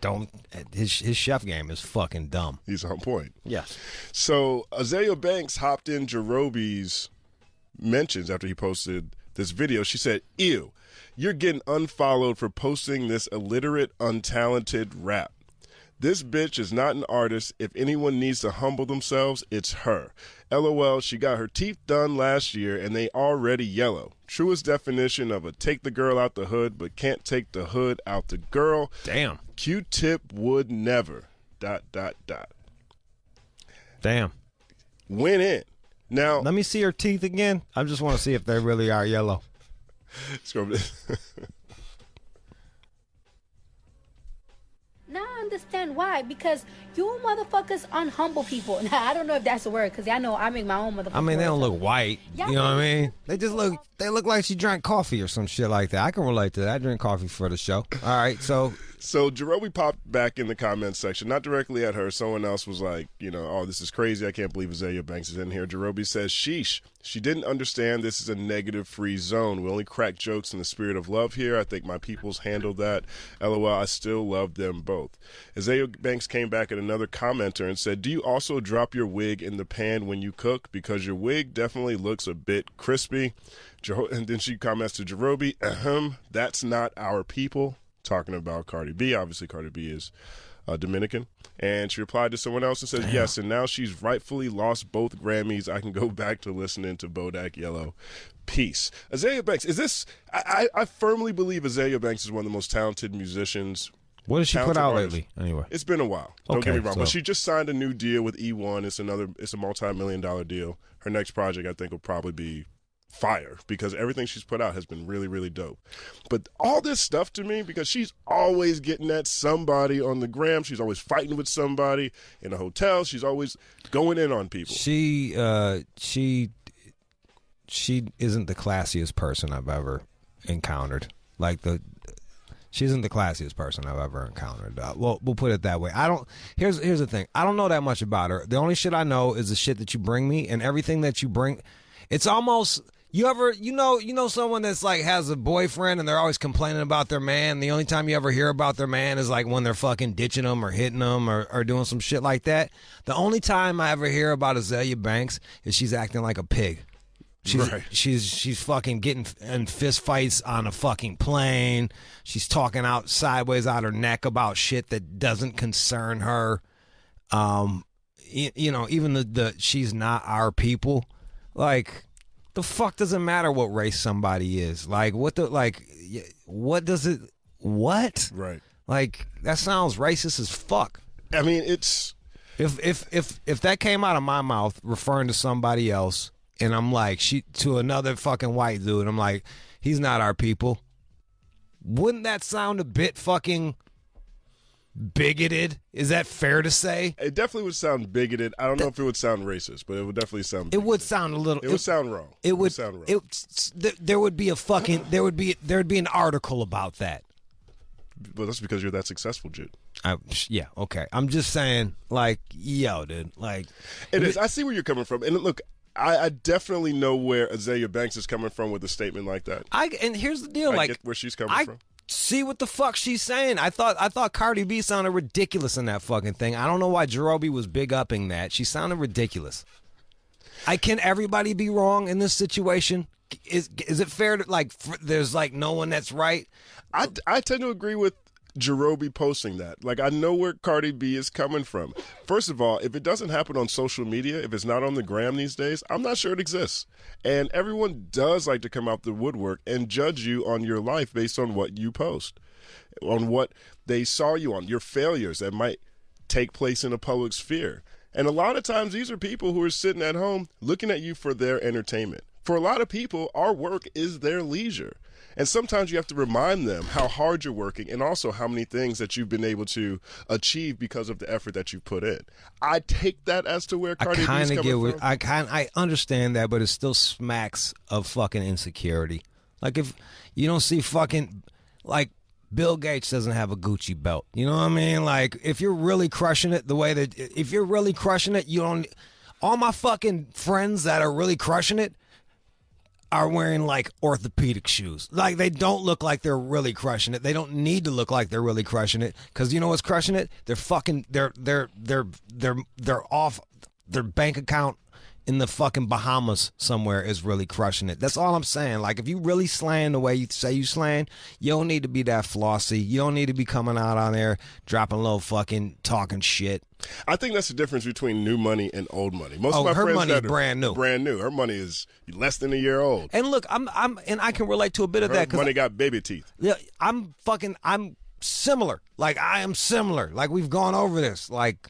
His chef game is fucking dumb. He's on point. Yes. So Azalea Banks hopped in Jahrobi's mentions after he posted this video. She said, ew. You're getting unfollowed for posting this illiterate, untalented rap. This bitch is not an artist. If anyone needs to humble themselves, it's her. LOL, she got her teeth done last year and they already yellow. Truest definition of a take the girl out the hood, but can't take the hood out the girl. Damn. Q-tip would never. ... Damn. Went in. Now, let me see her teeth again. I just want to see if they really are yellow. Now I understand why. Because you motherfuckers unhumble people. Now, I don't know if that's a word, because I know I make my own motherfuckers. I mean, they don't look white. You know what I mean? They look like she drank coffee or some shit like that. I can relate to that. I drink coffee for the show. All right, so Jahrobi popped back in the comments section, not directly at her. Someone else was like, oh, this is crazy. I can't believe Azalea Banks is in here. Jahrobi says, sheesh. She didn't understand this is a negative-free zone. We only crack jokes in the spirit of love here. I think my peoples handled that. LOL, I still love them both. Azalea Banks came back at another commenter and said, do you also drop your wig in the pan when you cook? Because your wig definitely looks a bit crispy. And then she comments to Jahrobi, that's not our people. Talking about Cardi B. Obviously, Cardi B is Dominican. And she replied to someone else and said, yes, and now she's rightfully lost both Grammys. I can go back to listening to Bodak Yellow. Peace. Azalea Banks, is this... I firmly believe Azalea Banks is one of the most talented musicians. What has she put out lately, anyway? It's been a while. Don't get me wrong. But she just signed a new deal with E1. It's a multi-million-dollar deal. Her next project, I think, will probably be fire because everything she's put out has been really, really dope. But all this stuff to me, because she's always getting at somebody on the gram. She's always fighting with somebody in a hotel. She's always going in on people. She isn't the classiest person I've ever encountered. She isn't the classiest person I've ever encountered. We'll put it that way. Here's the thing. I don't know that much about her. The only shit I know is the shit that you bring me, and everything that you bring. It's almost. You know someone that's has a boyfriend and they're always complaining about their man. The only time you ever hear about their man is when they're fucking ditching them or hitting them or doing some shit like that. The only time I ever hear about Azalea Banks is she's acting like a pig. She's fucking getting in fist fights on a fucking plane. She's talking out sideways out her neck about shit that doesn't concern her. Even the she's not our people. The fuck does it matter what race somebody is? What does it? What? Right. That sounds racist as fuck. I mean, it's if that came out of my mouth referring to somebody else, and I'm to another fucking white dude, and I'm like, he's not our people. Wouldn't that sound a bit fucking bigoted? Is that fair to say? It definitely would sound bigoted. I don't know if it would sound racist, but it would definitely sound bigoted. It would sound a little. It would sound wrong. It would sound wrong. There would be an article about that. Well, that's because you're that successful, Jude. Yeah, okay. I'm just saying, yo, dude, it is. I see where you're coming from, and look, I definitely know where Azalea Banks is coming from with a statement like that. And here's the deal, I like get where she's coming from. See what the fuck she's saying. I thought Cardi B sounded ridiculous in that fucking thing. I don't know why Jerobi was big upping that. She sounded ridiculous. Can everybody be wrong in this situation? Is it fair to there's no one that's right? I tend to agree with Jerobi posting that. Like, I know where Cardi B is coming from. First of all, if it doesn't happen on social media, if it's not on the gram these days, I'm not sure it exists. And everyone does like to come out the woodwork and judge you on your life based on what you post, on what they saw you on, your failures that might take place in a public sphere. And a lot of times these are people who are sitting at home looking at you for their entertainment. For a lot of people, our work is their leisure. And sometimes you have to remind them how hard you're working and also how many things that you've been able to achieve because of the effort that you put in. I take that as to where Cardi B is coming from. I understand that, but it still smacks of fucking insecurity. Like, if you don't see fucking, like, Bill Gates doesn't have a Gucci belt. You know what I mean? Like, if you're really crushing it you don't. All my fucking friends that are really crushing it are wearing like orthopedic shoes. Like, they don't look like they're really crushing it. They don't need to look like they're really crushing it, because you know what's crushing it? They're off. Their bank account in the fucking Bahamas somewhere is really crushing it. That's all I'm saying. Like, if you really slaying the way you say you slaying, you don't need to be that flossy. You don't need to be coming out on there dropping low fucking talking shit. I think that's the difference between new money and old money. Most of my her friends money is brand new. Her money is less than a year old. And look, and I can relate to a bit of that. Her money got baby teeth. Yeah, I'm similar. Like, I am similar. Like, we've gone over this. Like,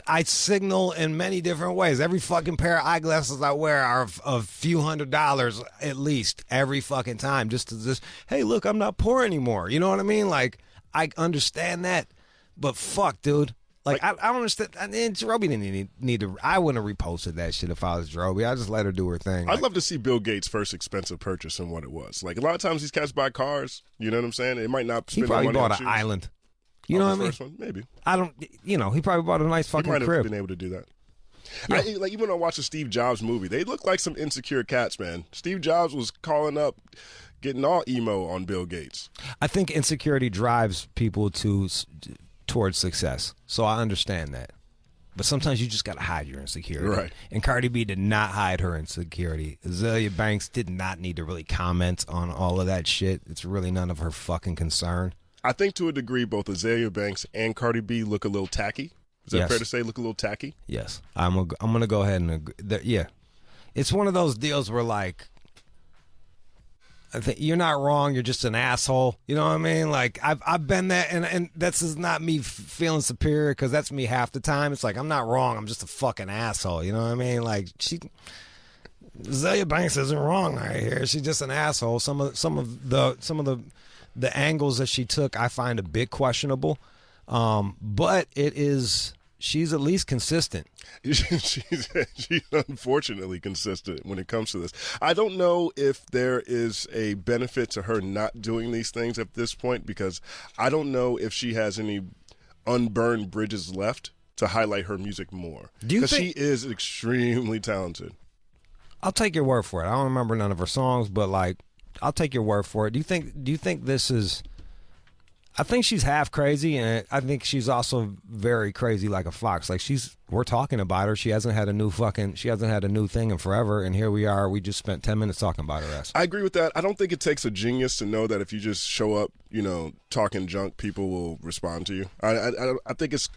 I signal in many different ways. Every fucking pair of eyeglasses I wear are a few $100s at least every fucking time. Just, hey, look, I'm not poor anymore. You know what I mean? Like, I understand that, but fuck, dude. Like, I don't understand. And Jerobi didn't need to. I wouldn't have reposted that shit if I was Jerobi. I just let her do her thing. I'd love to see Bill Gates' first expensive purchase and what it was. Like, a lot of times these cats buy cars. You know what I'm saying? It might not spend He probably money on bought an shoes. island. You know what I mean? First one? Maybe. He probably bought a nice fucking crib. He might have been able to do that. Yeah. Even when I watched the Steve Jobs movie, they look like some insecure cats, man. Steve Jobs was calling up, getting all emo on Bill Gates. I think insecurity drives people towards success. So I understand that. But sometimes you just got to hide your insecurity. Right. And Cardi B did not hide her insecurity. Azalea Banks did not need to really comment on all of that shit. It's really none of her fucking concern. I think to a degree both Azalea Banks and Cardi B look a little tacky. Is that fair to say? Look a little tacky? Yes. I'm going to go ahead and agree. Yeah. It's one of those deals where, like, I think you're not wrong. You're just an asshole. You know what I mean? Like, I've been that, and that's just not me feeling superior, because that's me half the time. It's like, I'm not wrong. I'm just a fucking asshole. You know what I mean? Like, Azalea Banks isn't wrong right here. She's just an asshole. Some of the angles that she took, I find a bit questionable. But she's at least consistent. She's unfortunately consistent when it comes to this. I don't know if there is a benefit to her not doing these things at this point, because I don't know if she has any unburned bridges left to highlight her music more. Because she is extremely talented. I'll take your word for it. I don't remember none of her songs, but, like, I'll take your word for it. Do you think this is? I think she's half crazy, and I think she's also very crazy, like a fox. Like, we're talking about her. She hasn't had a new thing in forever, and here we are. We just spent 10 minutes talking about her ass. I agree with that. I don't think it takes a genius to know that if you just show up, talking junk, people will respond to you. I think it's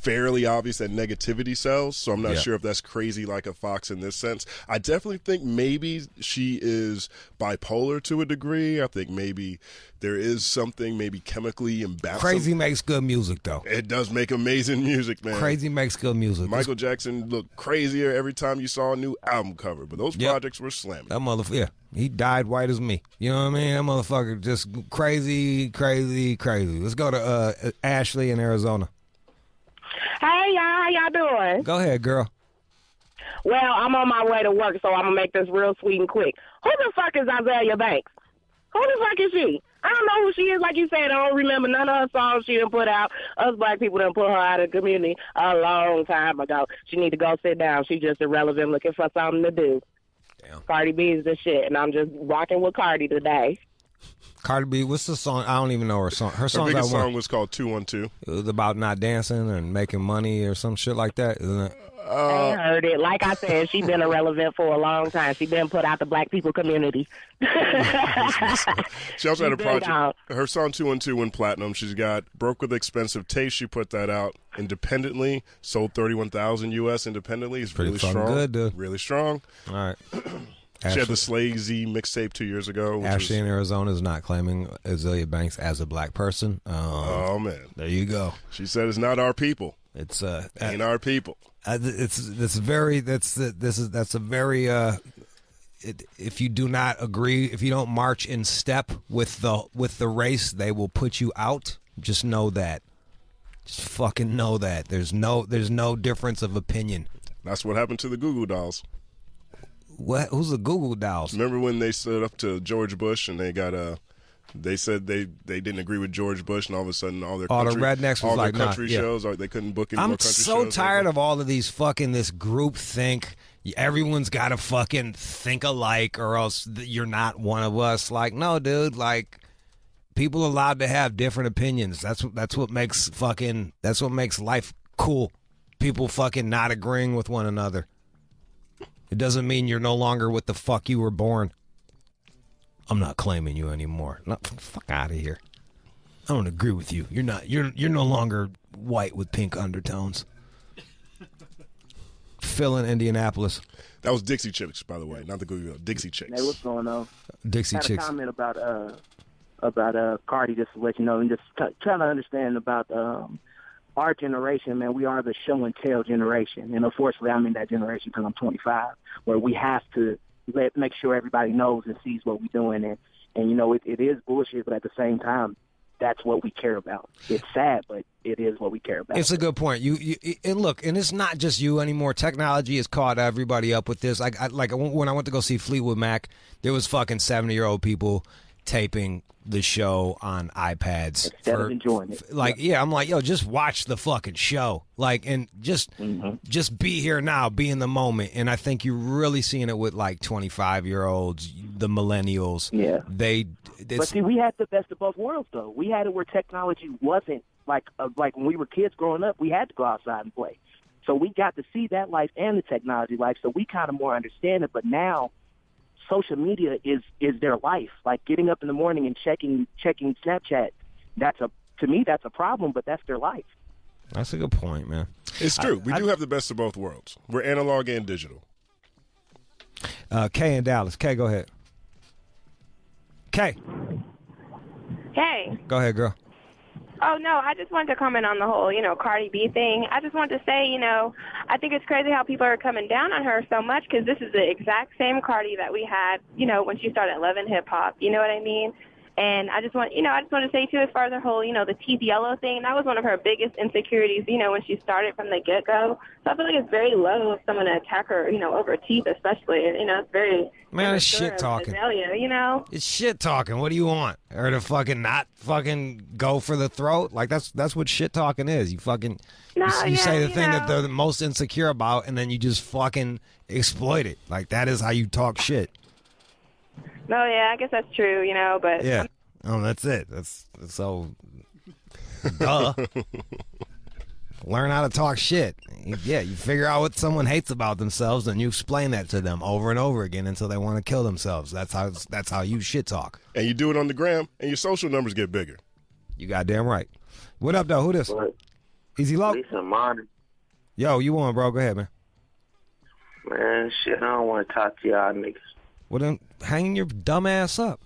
fairly obvious that negativity sells, so I'm not sure if that's crazy like a fox in this sense. I definitely think maybe she is bipolar to a degree. I think maybe there is something maybe chemically imbalanced. Crazy makes good music, though. It does make amazing music, man. Crazy makes good music. Michael Jackson looked crazier every time you saw a new album cover, but those projects were slamming. That motherfucker, he died white as me. You know what I mean? That motherfucker just crazy, crazy, crazy. Let's go to Ashley in Arizona. Hey, y'all. How y'all doing? Go ahead, girl. Well, I'm on my way to work, so I'm going to make this real sweet and quick. Who the fuck is Azalea Banks? Who the fuck is she? I don't know who she is. Like you said, I don't remember none of her songs she done put out. Us black people done put her out of the community a long time ago. She need to go sit down. She's just irrelevant, looking for something to do. Damn. Cardi B is the shit, and I'm just rocking with Cardi today. Cardi B, what's the song? I don't even know her song. Her biggest song was called 212. It was about not dancing and making money or some shit like that, isn't it? I ain't heard it. Like I said, she been irrelevant for a long time. She been put out the black people community. She also had a project. Her song 212 went platinum. She's got Broke with Expensive Taste. She put that out independently. Sold 31,000 U.S. independently. It's really strong. Good, dude. Really strong. All right. She had the Slazy mixtape 2 years ago. Ashley in Arizona is not claiming Azealia Banks as a black person. Oh man, there you go. She said it's not our people. It's ain't our people. It's very if you do not agree, if you don't march in step with the race, they will put you out. Just know that. Just fucking know that. There's no difference of opinion. That's what happened to the Goo Goo Dolls. What? Who's the Goo Goo Dolls? Remember when they stood up to George Bush and they got they said they didn't agree with George Bush, and all of a sudden all the rednecks was like, country nah, shows, they couldn't book any more country shows. I'm so tired of all of these fucking this group think. Everyone's got to fucking think alike, or else you're not one of us. Like, no, dude. Like, people are allowed to have different opinions. That's what makes life cool. People fucking not agreeing with one another. It doesn't mean you're no longer what the fuck you were born. I'm not claiming you anymore. No, fuck out of here. I don't agree with you. You're not. You're no longer white with pink undertones. Phil in Indianapolis. That was Dixie Chicks, by the way, not the Google. Dixie Chicks. Hey, what's going on? Dixie Chicks. I had a comment about Cardi, just to let you know, and just trying to understand about our generation. Man, we are the show and tell generation, and unfortunately, I'm in that generation because I'm 25, where we have to make sure everybody knows and sees what we're doing, and you know, it is bullshit, but at the same time, that's what we care about. It's sad, but it is what we care about. It's a good point. You and look, and it's not just you anymore. Technology has caught everybody up with this. Like when I went to go see Fleetwood Mac, there was fucking 70-year-old people taping the show on iPads instead of enjoying it. Like, yeah, I'm like, yo, just watch the fucking show. Like, and just be here now, be in the moment. And I think you're really seeing it with like 25-year-olds, the millennials. Yeah. But see, we had the best of both worlds, though. We had it where technology wasn't like when we were kids growing up, we had to go outside and play. So we got to see that life and the technology life. So we kind of more understand it. But now, social media is their life. Like getting up in the morning and checking Snapchat. To me that's a problem, but that's their life. That's a good point, man. It's true. We do have the best of both worlds. We're analog and digital. Kay in Dallas. Kay, go ahead. Kay. Hey. Go ahead, girl. Oh, no, I just wanted to comment on the whole, Cardi B thing. I just wanted to say, I think it's crazy how people are coming down on her so much because this is the exact same Cardi that we had, when she started loving hip-hop. You know what I mean? And I just want to say, too, as far as the whole, the teeth yellow thing, that was one of her biggest insecurities, when she started from the get-go. So I feel like it's very low of someone to attack her, over teeth especially. It's very... Man, it's shit talking. Azalea, It's shit talking. What do you want? Or to fucking not fucking go for the throat? Like, that's what shit talking is. You fucking... you say the thing that they're the most insecure about, and then you just fucking exploit it. Like, that is how you talk shit. No, yeah, I guess that's true, but... Yeah. That's it. That's so... Duh. Learn how to talk shit. Yeah, you figure out what someone hates about themselves, and you explain that to them over and over again until they want to kill themselves. That's how you shit talk. And you do it on the gram, and your social numbers get bigger. You goddamn right. What up, though? Who this? Easy Low? Yo, you on, bro? Go ahead, man. Man, shit, I don't want to talk to y'all niggas. Well, then hang your dumb ass up.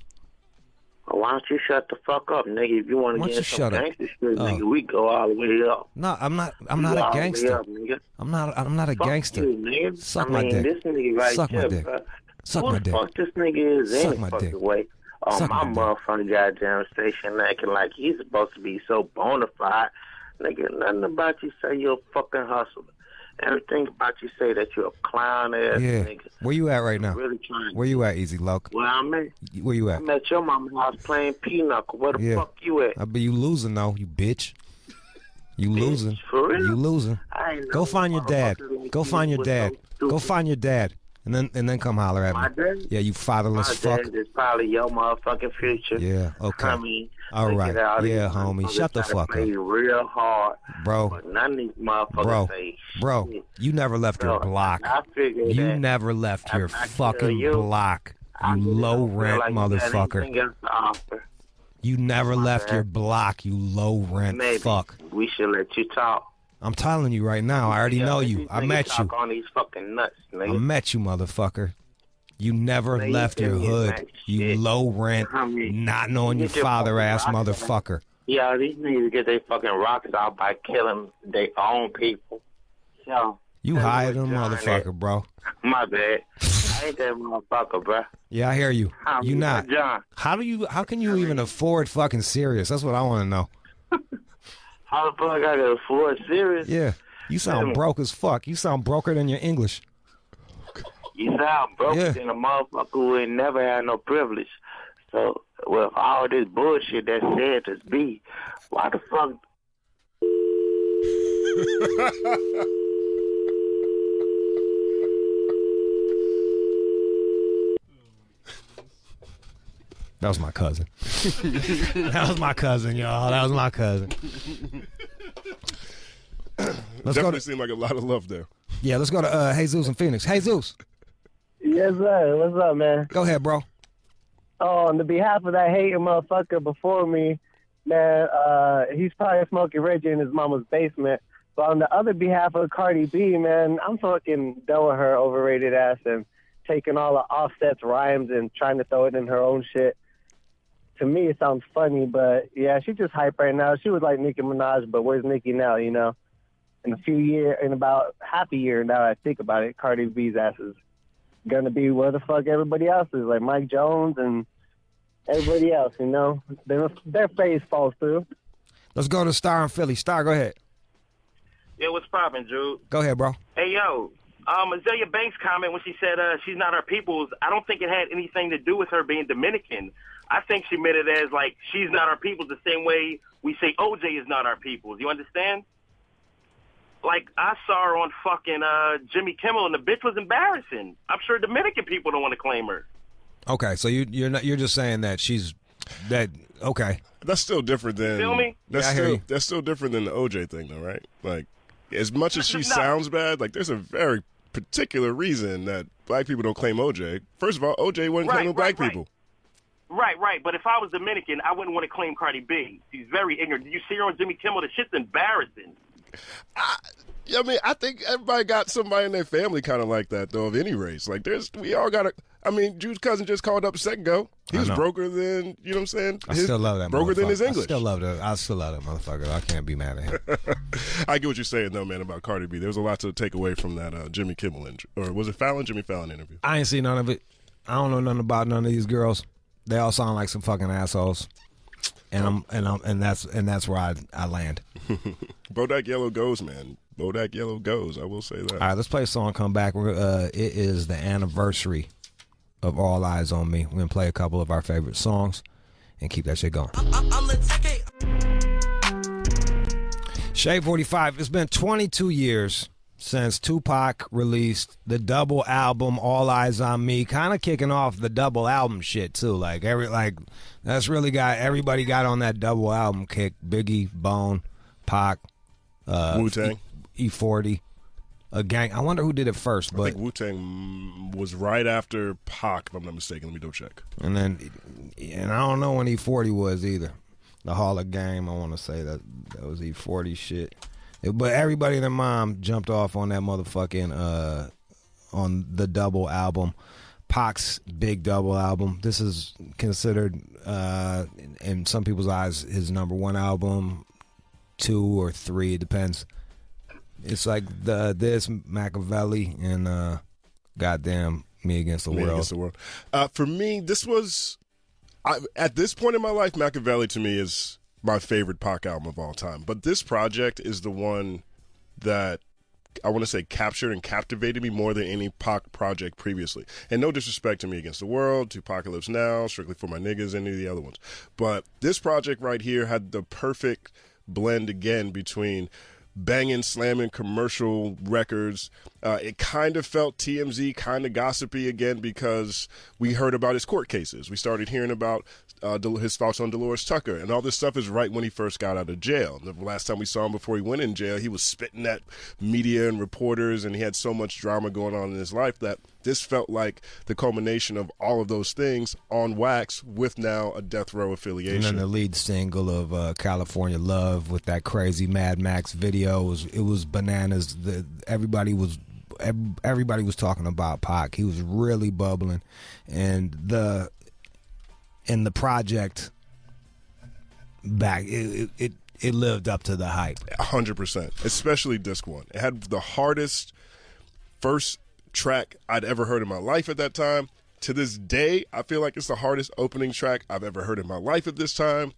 Well, why don't you shut the fuck up, nigga? If you want to get some gangster shit, nigga, we go all the way up. No, I'm not a gangster. Up, I'm not a gangster. You, nigga. Suck my dick. This nigga right Suck here, my dick. bro. Suck Who my the dick. fuck this nigga is Suck any my fucking dick. way? On Suck my my dick. motherfucking goddamn station acting like he's supposed to be so bona fide. Nigga, nothing about you say you're a fucking hustler. Everything about you say that you're a clown ass nigga. Where you at right now? Really trying. Where you at, Easy Loc? Well, I'm at. Where you at? I'm at your mama's house playing pinochle. Where the fuck you at? I bet you losing though, you bitch. You losing. For real? You losing. Go find your dad. Go find your dad. Go find your dad. And then come holler at me. My dad? Yeah, you fatherless fuck. My dad is probably your motherfucking future. Yeah, okay. I mean, all right. Yeah, homie. Shut the fuck up. Real hard. Bro. But none of these motherfuckers say Bro, shit. you never left your block. I figured You that. never left your fucking you, block. You low rent motherfucker. You never left your block, you low rent fuck. We should let you talk. I'm telling you right now, I already know you. I met you. On these fucking nuts, nigga. I met you, motherfucker. You never left your hood. You low rent, not knowing your father ass motherfucker. Yeah, these niggas get their fucking rocks out by killing their own people. So you higher than a motherfucker, bro. My bad. I ain't that motherfucker, bro. Yeah, I hear you. You not. John. How can you even afford fucking Sirius? That's what I want to know. How the fuck I gotta afford Sirius? Yeah. You sound broke as fuck. You sound broker than your English. You sound broke than a motherfucker who ain't never had no privilege. So, with all this bullshit that's said to be, why the fuck? That was my cousin. That was my cousin, y'all. That was my cousin. Definitely seemed like a lot of love there. Yeah, let's go to Jesus in Phoenix. Jesus. Yes, sir. What's up, man? Go ahead, bro. Oh, on the behalf of that hating motherfucker before me, man, he's probably smoking Reggie in his mama's basement. But on the other behalf of Cardi B, man, I'm fucking done with her overrated ass and taking all the Offset's rhymes and trying to throw it in her own shit. To me, it sounds funny, but yeah, she's just hype right now. She was like Nicki Minaj, but where's Nicki now, you know? In about half a year now I think about it, Cardi B's ass is gonna be where the fuck everybody else is, like Mike Jones and everybody else, you know? Their phase falls through. Let's go to Star in Philly. Star, go ahead. Yeah, what's poppin', Jude? Go ahead, bro. Hey, yo. Azalea Banks' comment when she said she's not our people's, I don't think it had anything to do with her being Dominican. I think she meant it as, like, she's not our people's the same way we say OJ is not our people's. You understand? Like, I saw her on fucking Jimmy Kimmel, and the bitch was embarrassing. I'm sure Dominican people don't want to claim her. Okay, so you're just saying that she's that. Okay, that's still different than. Feel me? That's still different than the OJ thing, though, right? Like, as much as she sounds bad, like, there's a very particular reason that black people don't claim OJ. First of all, OJ wasn't claiming black people. Right. But if I was Dominican, I wouldn't want to claim Cardi B. She's very ignorant. Did you see her on Jimmy Kimmel? The shit's embarrassing. I mean, I think everybody got somebody in their family kind of like that, though, of any race. Like, we all got I mean, Jude's cousin just called up a second ago. He was broker than, you know what I'm saying? I still love that broker than his English. I still love that motherfucker. I can't be mad at him. I get what you're saying, though, man, about Cardi B. There was a lot to take away from that Jimmy Kimmel or was it Jimmy Fallon interview? I ain't seen none of it. I don't know nothing about none of these girls. They all sound like some fucking assholes. And that's where I land. Bodak Yellow goes, man. Bodak Yellow goes. I will say that. All right, let's play a song. Come back. It is the anniversary of All Eyes on Me. We're gonna play a couple of our favorite songs and keep that shit going. Shade 45. It's been 22 years since Tupac released the double album All Eyes on Me, kind of kicking off the double album shit too. That's really everybody got on that double album kick. Biggie, Bone, Pac, Wu-Tang, E40, a gang. I wonder who did it first. But I think Wu-Tang was right after Pac, if I'm not mistaken. Let me double check. And I don't know when E40 was either. The Hall of Game. I want to say that was E40 shit. But everybody and their mom jumped off on that motherfucking on the double album, Pac's big double album. This is considered, in some people's eyes, his number one album, 2 or 3, it depends. It's like this Machiavelli and goddamn Me Against the World. For me, this was at this point in my life, Machiavelli to me is my favorite Pac album of all time. But this project is the one that I want to say, captured and captivated me more than any Pac project previously. And no disrespect to Me Against the World, Tupacalypse Now, Strictly for My Niggas, any of the other ones. But this project right here had the perfect blend again between banging, slamming commercial records. It kind of felt TMZ, kind of gossipy again because we heard about his court cases. We started hearing about his thoughts on Dolores Tucker, and all this stuff is right when he first got out of jail. The last time we saw him before he went in jail, he was spitting at media and reporters, and he had so much drama going on in his life that this felt like the culmination of all of those things on wax with now a Death Row affiliation. And then the lead single of California Love with that crazy Mad Max video, it was bananas. Everybody was talking about Pac. He was really bubbling, and the project back, it lived up to the hype. 100%, especially disc one. It had the hardest first track I'd ever heard in my life at that time. To this day, I feel like it's the hardest opening track I've ever heard in my life at this time.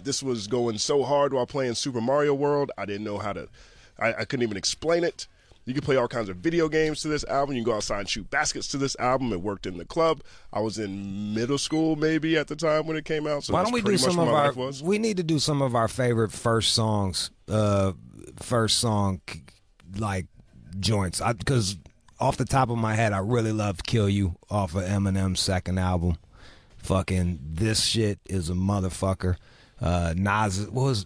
This was going so hard while playing Super Mario World. I didn't know how to, I couldn't even explain it. You could play all kinds of video games to this album. You can go outside and shoot baskets to this album. It worked in the club. I was in middle school maybe at the time when it came out. So why don't we do some of our? We need to do some of our favorite first song like joints. Because off the top of my head, I really loved "Kill You" off of Eminem's second album. Fucking this shit is a motherfucker. Nas was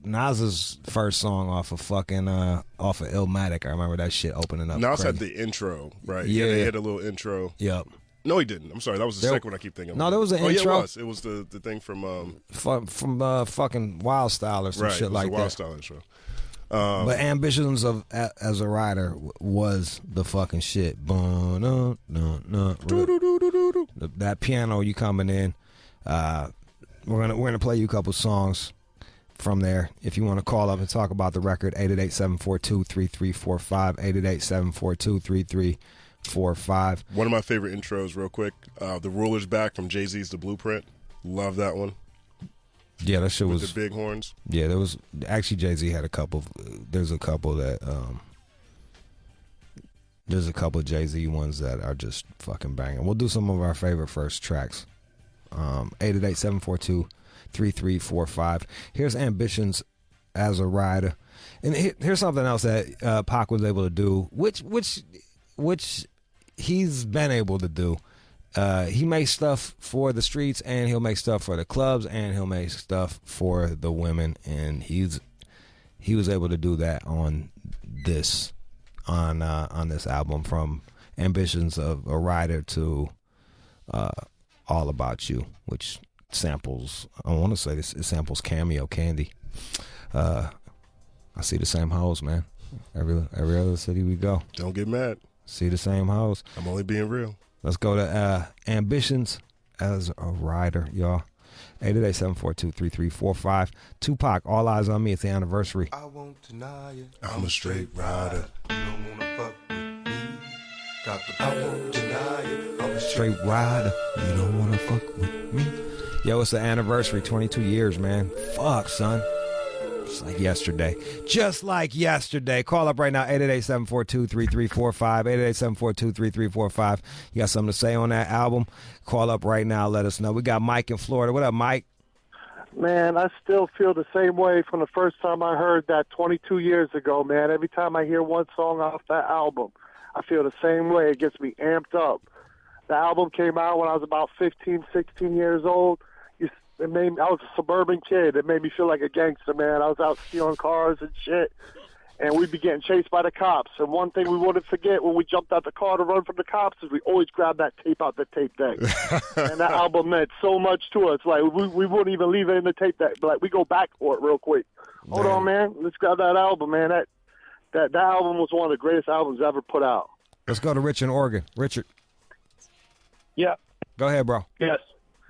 Nas's first song off of Illmatic. I remember that shit opening up. Nas had the intro, right? Yeah, they had a little intro. Yep. No, he didn't. I'm sorry, that was the second one I keep thinking. No, there was an intro. Yeah, it was the thing from fucking Wild Style or some shit like that. Wild Style intro. But Ambitions as a Writer was the fucking shit. That piano you coming in. We're gonna play you a couple songs from there. If you want to call up and talk about the record, 888-742-3345, 888-742-3345. One of my favorite intros, real quick, The Ruler's Back from Jay-Z's The Blueprint. Love that one. Yeah, that shit with was the big horns. Yeah, there was actually Jay-Z had a couple. There's a couple that there's a couple Jay-Z ones that are just fucking banging. We'll do some of our favorite first tracks. 888-742-3345. Here's Ambitions as a Rider, and here's something else that Pac was able to do, which he's been able to do. He makes stuff for the streets, and he'll make stuff for the clubs, and he'll make stuff for the women, and he was able to do that on this album, from Ambitions of a Rider to All About You, which samples, I want to say this, it samples Cameo Candy. I see the same hoes, man. Every other city we go. Don't get mad. See the same hoes. I'm only being real. Let's go to Ambitions as a Rider, y'all. 888-742-3345. Tupac, All Eyez on Me. It's the anniversary. I won't deny it. I'm a straight rider. You don't wanna fuck with me. Got the I won't deny it. I'm a straight rider. You don't wanna fuck with me. Yo, it's the anniversary. 22 years, man. Fuck, son. Just like yesterday. Just like yesterday. Call up right now, 888-742-3345. 888-742-3345. You got something to say on that album? Call up right now. Let us know. We got Mike in Florida. What up, Mike? Man, I still feel the same way from the first time I heard that 22 years ago, man. Every time I hear one song off that album, I feel the same way. It gets me amped up. The album came out when I was about 15, 16 years old. I was a suburban kid. It made me feel like a gangster, man. I was out stealing cars and shit, and we'd be getting chased by the cops. And one thing we wouldn't forget when we jumped out the car to run from the cops is we always grabbed that tape out the tape deck. And that album meant so much to us. Like, we wouldn't even leave it in the tape deck. But, like, we go back for it real quick. Hold on, man. Let's grab that album, man. That album was one of the greatest albums ever put out. Let's go to Richard in Oregon. Richard. Yeah. Go ahead, bro. Yes.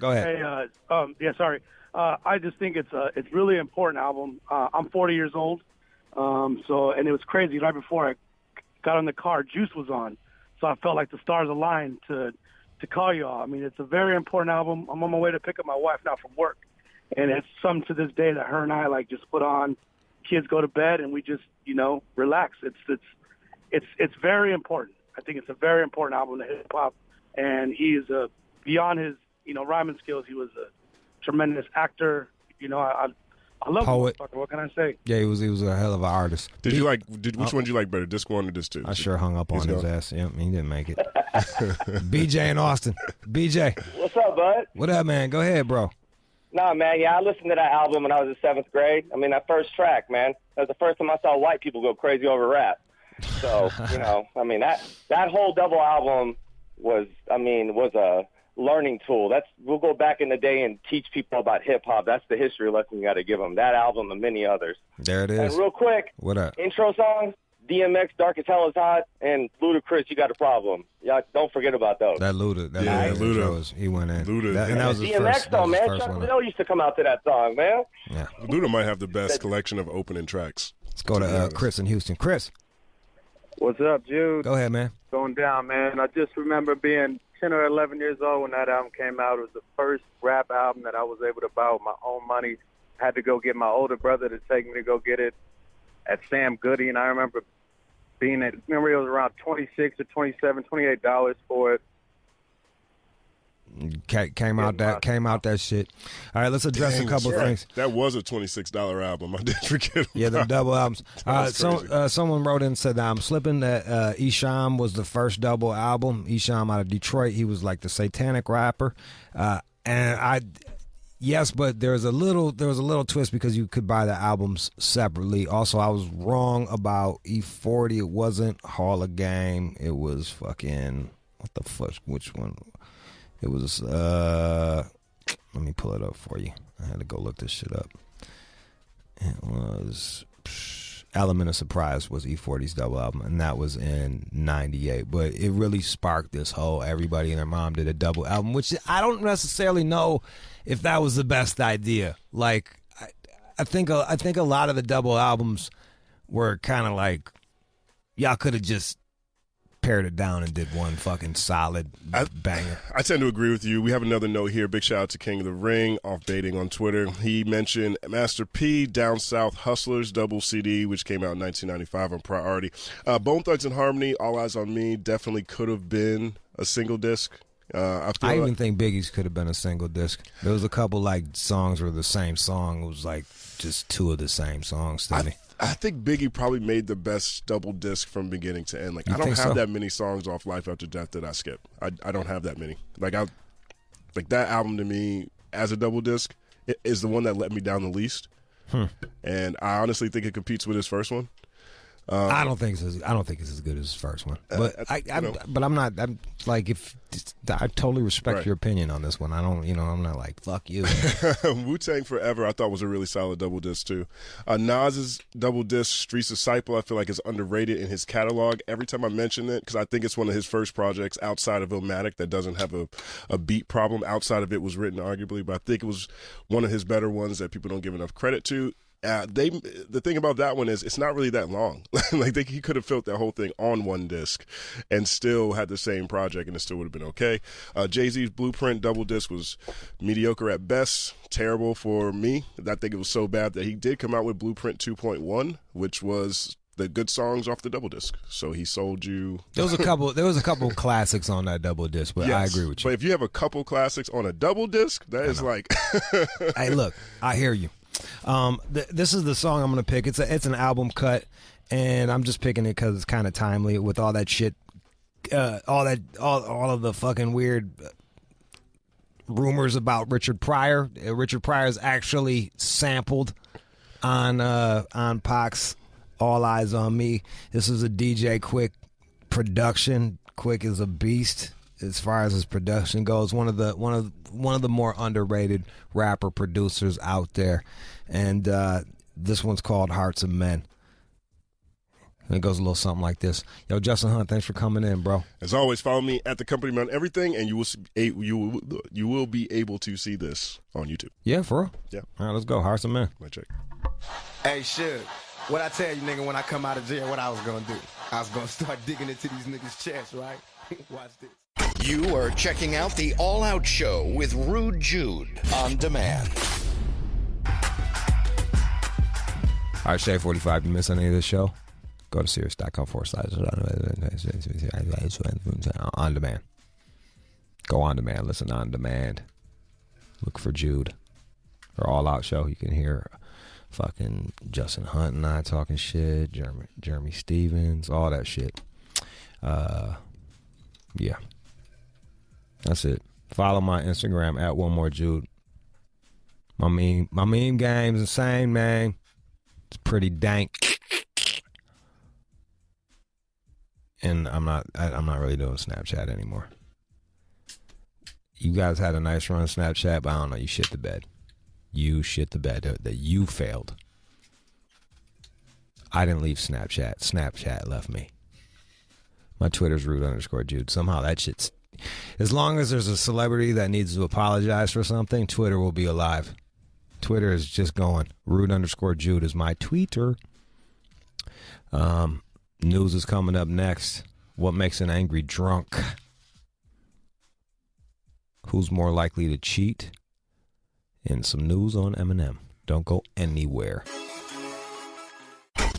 Go ahead. Hey, sorry. I just think it's really an important album. I'm 40 years old, and it was crazy. Right before I got in the car, Juice was on, so I felt like the stars aligned to call you all. I mean, it's a very important album. I'm on my way to pick up my wife now from work, and it's something to this day that her and I like just put on, kids go to bed and we just, relax. It's very important. I think it's a very important album to hip hop, and he is beyond his rhyming skills. He was a tremendous actor. I love Poet. him. What can I say? Yeah, he was a hell of an artist. Which one did you like better, Disc 1 or Disc 2? I sure hung up on his ass. Yep, he didn't make it. BJ in Austin. BJ. What's up, bud? What up, man? Go ahead, bro. Nah, man, I listened to that album when I was in 7th grade. I mean, that first track, man, that was the first time I saw white people go crazy over rap. So, that whole double album was a learning tool. We'll go back in the day and teach people about hip-hop. That's the history lesson you got to give them, that album and many others. There it is. And real quick, what up? Intro song, DMX, Dark as Hell is Hot, and Ludacris, You Got a Problem. Y'all don't forget about those. That Luda. He went in. Luda. And that was DMX, though, man. Chuck Liddell used to come out to that song, man. Yeah. Luda might have the best collection of opening tracks. Let's go to Chris in Houston. Chris. What's up, Jude? Go ahead, man. Going down, man. I just remember being 10 or 11 years old when that album came out. It was the first rap album that I was able to buy with my own money. I had to go get my older brother to take me to go get it at Sam Goody, and I remember it was around $26 or $27, $28 for it. Came out that shit. All right, let's address a couple of things. That was a $26 album. I didn't forget. Yeah, the double albums. Someone wrote in and said, I'm slipping that Esham was the first double album. Esham out of Detroit. He was like the satanic rapper. Yes, but there was a little twist because you could buy the albums separately. Also, I was wrong about E40. It wasn't Hall of Game. It was fucking what the fuck? Which one? It was let me pull it up for you. I had to go look this shit up. It was Element of Surprise was E40's double album, and that was in '98. But it really sparked this whole everybody and their mom did a double album, which I don't necessarily know if that was the best idea. Like I think a lot of the double albums were kind of like y'all could have just pared it down and did one fucking solid banger. I tend to agree with you. We have another note here. Big shout out to King of the Ring, off baiting on Twitter. He mentioned Master P, Down South Hustlers, double CD, which came out in 1995 on Priority. Bone Thugs and Harmony, All Eyes on Me, definitely could have been a single disc. I even think Biggie's could have been a single disc. There was a couple like songs were the same song. It was like just two of the same songs to me. I think Biggie probably made the best double disc from beginning to end. Like I don't have that many songs off Life After Death that I skip. I don't have that many. Like that album to me as a double disc is the one that let me down the least. And I honestly think it competes with his first one. I don't think it's as good as his first one. But I'm not. I'm like I totally respect your opinion on this one. I don't. I'm not like fuck you. Wu-Tang Forever I thought was a really solid double disc too. Nas's double disc Streets Disciple I feel like is underrated in his catalog. Every time I mention it, because I think it's one of his first projects outside of Illmatic that doesn't have a beat problem. Outside of it was written arguably, but I think it was one of his better ones that people don't give enough credit to. The thing about that one is it's not really that long. Like he could have filled that whole thing on one disc and still had the same project and it still would have been okay. Jay-Z's Blueprint double disc was mediocre at best, terrible for me. I think it was so bad that he did come out with Blueprint 2.1, which was the good songs off the double disc. So he sold you. There was a couple classics on that double disc, but yes, I agree with you. But if you have a couple classics on a double disc, that is like. Hey, look, I hear you. This is the song I'm gonna pick. It's an album cut, and I'm just picking it because it's kind of timely with all that shit, all of the fucking weird rumors about Richard Pryor. Richard Pryor is actually sampled on Pac's All Eyes on Me. This is a DJ Quick production. Quick is a beast as far as his production goes. One of the more underrated rapper producers out there, and this one's called Hearts of Men. And it goes a little something like this. Yo, Justin Hunt, thanks for coming in, bro. As always, follow me at The Company Man on everything, and you will be able to see this on YouTube. Yeah, for real. Yeah. All right, let's go. Hearts of Men. My check. Hey, Suge, what I tell you, nigga, when I come out of jail, what I was gonna do? I was gonna start digging into these niggas' chests, right? Watch this. You are checking out the All Out Show with Rude Jude on demand. All right, Shade 45. You miss any of this show? Go to Sirius.com / on demand. Go on demand. Listen on demand. Look for Jude. Or All Out Show. You can hear fucking Justin Hunt and I talking shit. Jeremy Stevens. All that shit. Yeah. That's it. Follow my Instagram at One More Jude. My meme game's insane, man. It's pretty dank. And I'm not really doing Snapchat anymore. You guys had a nice run Snapchat, but I don't know, you shit the bed. You shit the bed that you failed. I didn't leave Snapchat. Snapchat left me. My Twitter's Rude_Jude. Somehow that shit's... As long as there's a celebrity that needs to apologize for something, Twitter will be alive. Twitter is just going. Rude_Jude is my tweeter. News is coming up next. What makes an angry drunk? Who's more likely to cheat? And some news on Eminem. Don't go anywhere.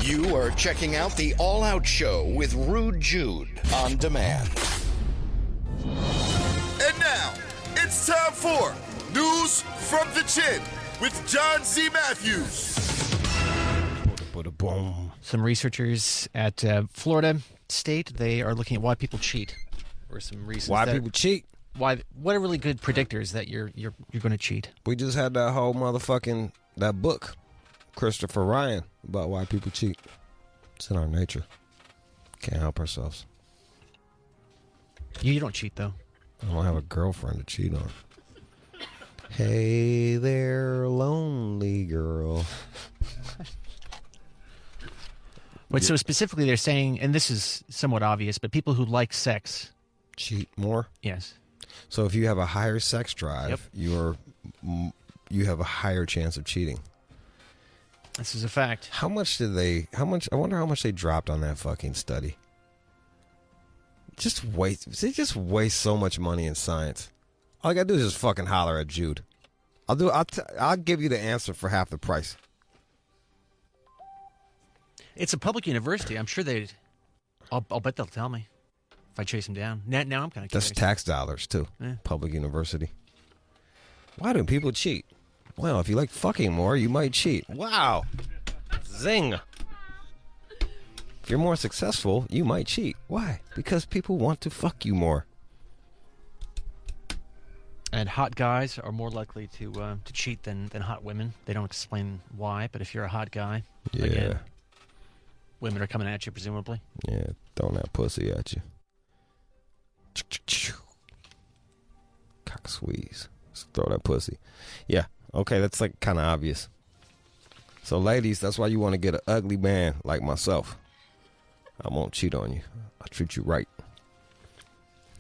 You are checking out the All Out Show with Rude Jude on demand. And now, it's time for News from the Chin with John Z. Matthews. Some researchers at Florida State, they are looking at why people cheat. Or some reasons Why people cheat? What are really good predictors that you're going to cheat? We just had that whole motherfucking that book, Christopher Ryan, about why people cheat. It's in our nature. Can't help ourselves. You don't cheat though. I don't have a girlfriend to cheat on. Hey there, lonely girl. But so specifically, they're saying, and this is somewhat obvious, but people who like sex cheat more. Yes. So if you have a higher sex drive, you have a higher chance of cheating. This is a fact. I wonder how much they dropped on that fucking study. They just waste so much money in science. All I gotta do is just fucking holler at Jude. I'll give you the answer for half the price. It's a public university. I'm sure I'll bet they'll tell me if I chase them down. Now I'm kind of curious. That's tax dollars too. Yeah. Public university. Why do people cheat? Well, if you like fucking more, you might cheat. Wow. Zing. If you're more successful, you might cheat. Why? Because people want to fuck you more. And hot guys are more likely to cheat than hot women. They don't explain why, but if you're a hot guy, again, women are coming at you, presumably. Yeah, throwing that pussy at you. Cock squeeze. Just throw that pussy. Yeah, okay, that's like kind of obvious. So, ladies, that's why you want to get an ugly man like myself. I won't cheat on you. I'll treat you right.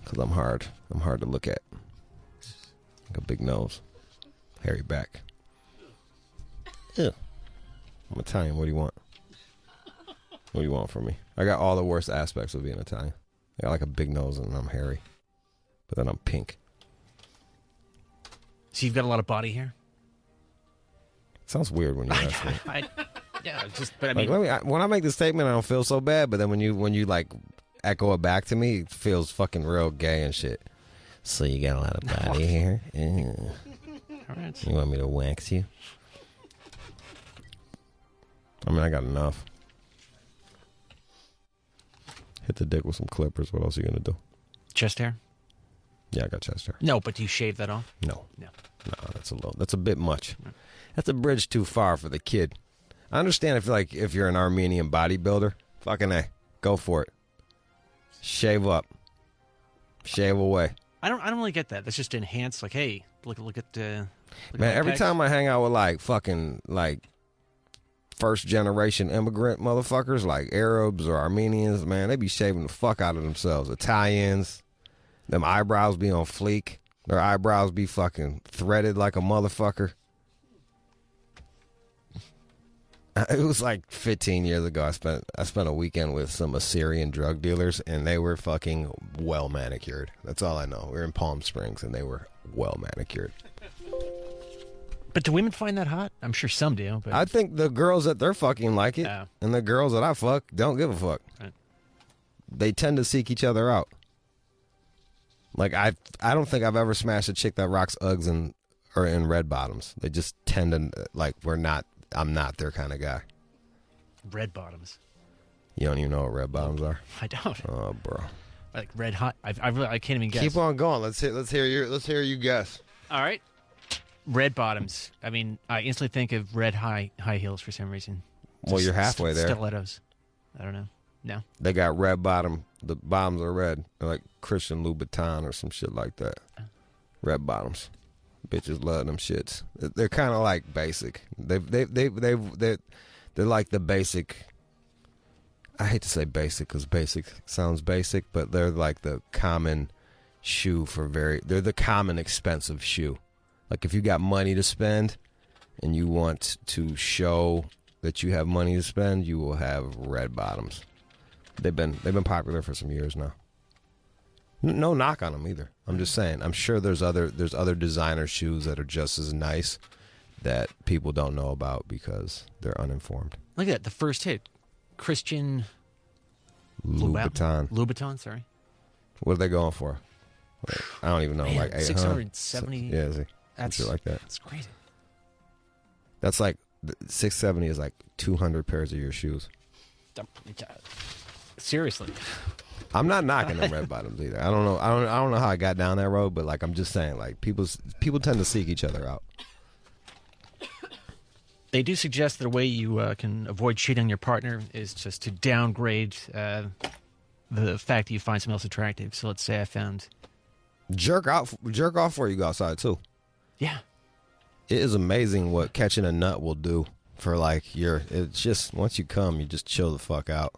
Because I'm hard. I'm hard to look at. Like a big nose. Hairy back. Ew. I'm Italian. What do you want? What do you want from me? I got all the worst aspects of being Italian. I got like a big nose and I'm hairy. But then I'm pink. So you've got a lot of body hair? Sounds weird when you ask me. But I mean, when I make the statement, I don't feel so bad. But then when you like echo it back to me, it feels fucking real gay and shit. So you got a lot of body hair? All right. You want me to wax you? I mean, I got enough. Hit the dick with some clippers. What else are you gonna do? Chest hair? Yeah, I got chest hair. No, but do you shave that off? No, that's a bit much. That's a bridge too far for the kid. I understand if you're an Armenian bodybuilder, fucking A, go for it. Shave up, shave away. I don't really get that. That's just to enhance. Like, hey, look at man. Every time I hang out with like fucking like first generation immigrant motherfuckers, like Arabs or Armenians, man, they be shaving the fuck out of themselves. Italians, them eyebrows be on fleek. Their eyebrows be fucking threaded like a motherfucker. It was like 15 years ago. I spent a weekend with some Assyrian drug dealers, and they were fucking well manicured. That's all I know. We were in Palm Springs, and they were well manicured. But do women find that hot? I'm sure some do. But I think the girls that they're fucking like it, and the girls that I fuck don't give a fuck. Right. They tend to seek each other out. Like I don't think I've ever smashed a chick that rocks Uggs or in red bottoms. They just tend to like I'm not their kind of guy. Red bottoms. You don't even know what red bottoms are? I don't. Oh, bro. Like red hot. I can't even guess. Keep on going. Let's hear you guess. All right. Red bottoms. I mean, I instantly think of red high heels for some reason. Well, you're halfway there. Stilettos. I don't know. No. They got red bottom. The bottoms are red. They're like Christian Louboutin or some shit like that. Red bottoms. Bitches love them shits. They're kind of like basic. They're like the basic. I hate to say basic because basic sounds basic, but they're like the common shoe they're the common expensive shoe. Like if you got money to spend and you want to show that you have money to spend, you will have red bottoms. They've been popular for some years now. No knock on them either. I'm just saying. I'm sure there's other designer shoes that are just as nice that people don't know about because they're uninformed. Look at that. The first hit. Christian Louboutin. Louboutin, sorry. What are they going for? I don't even know. Man, like 670. Yeah, that's shit like that. That's crazy. That's like 670 is like 200 pairs of your shoes. Seriously. I'm not knocking them red bottoms either. I don't know. I don't know how I got down that road, but like I'm just saying, like people tend to seek each other out. They do suggest that a way you can avoid cheating on your partner is just to downgrade the fact that you find someone else attractive. So let's say I found jerk off before you go outside too. Yeah, it is amazing what catching a nut will do for like it's just once you come, you just chill the fuck out.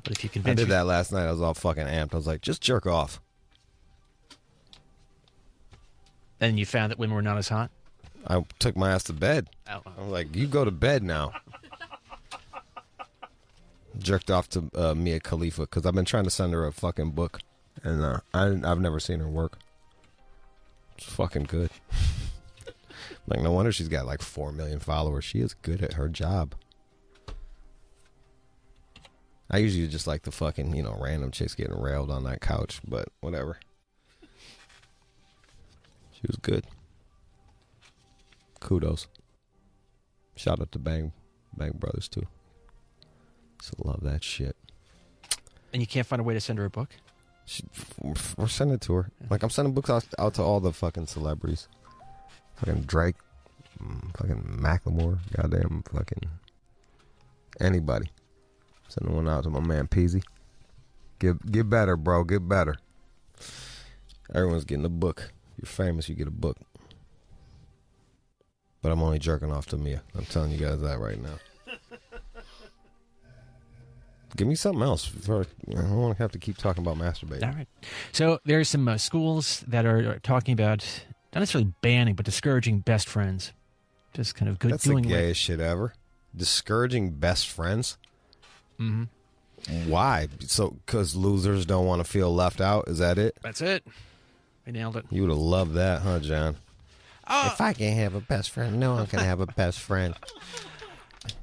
But if you I did that last night. I was all fucking amped. I was like, just jerk off. And you found that women were not as hot? I took my ass to bed. Oh. I was like, you go to bed now. Jerked off to Mia Khalifa because I've been trying to send her a fucking book. And I've never seen her work. It's fucking good. Like, no wonder she's got like 4 million followers. She is good at her job. I usually just like the fucking, random chicks getting railed on that couch, but whatever. She was good. Kudos. Shout out to Bang Brothers, too. Just love that shit. And you can't find a way to send her a book? We're sending it to her. Like, I'm sending books out to all the fucking celebrities. Fucking Drake. Fucking Macklemore. Goddamn fucking anybody. Sending one out to my man Peasy. Get better, bro. Get better. Everyone's getting a book. You're famous, you get a book. But I'm only jerking off to Mia. I'm telling you guys that right now. Give me something else. I don't want to have to keep talking about masturbating. All right. So there's some schools that are talking about, not necessarily banning, but discouraging best friends. Just kind of good. That's the gayest shit ever. Discouraging best friends? Mm-hmm. Why? So, because losers don't want to feel left out? Is that it? That's it. We nailed it. You would have loved that, huh, John? If I can't have a best friend, no one can have a best friend.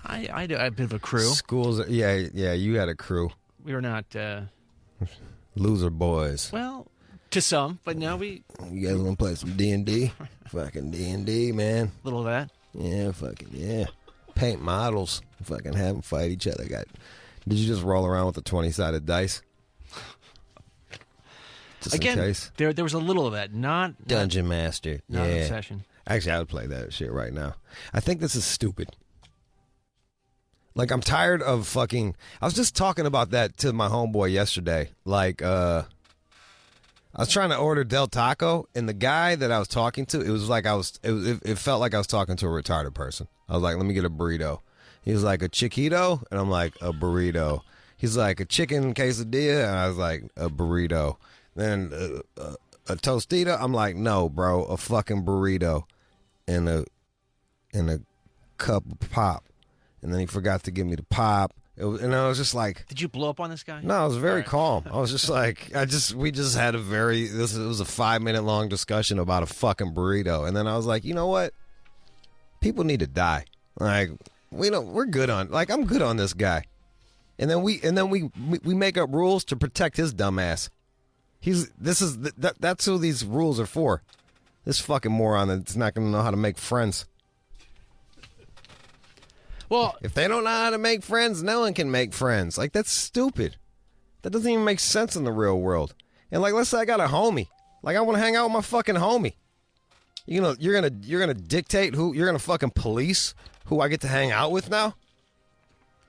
I had a bit of a crew. Schools, yeah, you had a crew. We were not... loser boys. Well, to some, but now we... You guys want to play some D&D? Fucking D&D, man. Little of that? Yeah, fucking, yeah. Paint models. Fucking have them fight each other. Did you just roll around with a 20-sided dice? Just Again, in case? There was a little of that. Dungeon Master. Not yeah. an obsession. Actually, I would play that shit right now. I think this is stupid. Like, I'm tired of fucking... I was just talking about that to my homeboy yesterday. Like, I was trying to order Del Taco, and the guy that I was talking to, it was like it felt like I was talking to a retarded person. I was like, let me get a burrito. He was like, a chiquito? And I'm like, a burrito. He's like, a chicken quesadilla? And I was like, a burrito. Then a tostita? I'm like, no, bro, a fucking burrito and a cup of pop. And then he forgot to give me the pop, And I was just like, did you blow up on this guy? no, I was very calm. I was just like, we just had it was a 5-minute long discussion about a fucking burrito. And then I was like, you know what? People need to die. Like, we're good on, like, I'm good on this guy. And then we make up rules to protect his dumb ass. That's who these rules are for. This fucking moron that's not going to know how to make friends. Well, if they don't know how to make friends, no one can make friends. Like, that's stupid. That doesn't even make sense in the real world. And like, let's say I got a homie. Like, I want to hang out with my fucking homie. You're gonna dictate who you're gonna fucking police who I get to hang out with now.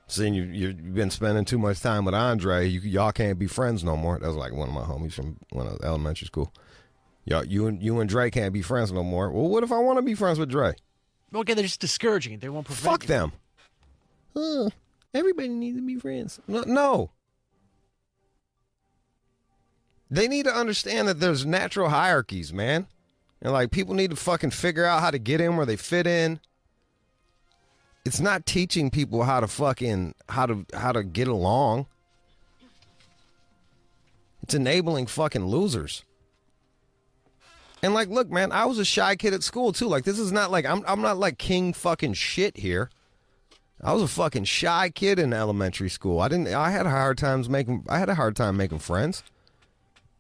Seeing you've been spending too much time with Andre, y'all can't be friends no more. That was like one of my homies from when I was elementary school. You and Dre can't be friends no more. Well, what if I want to be friends with Dre? Okay, they're just discouraging it. They won't prevent Fuck them. Everybody needs to be friends. No. They need to understand that there's natural hierarchies, man. And like, people need to fucking figure out how to get in where they fit in. It's not teaching people how to fucking how to get along. It's enabling fucking losers. And like, look, man, I was a shy kid at school too. Like, this is not like I'm not like king fucking shit here. I was a fucking shy kid in elementary school. I had a hard time making friends.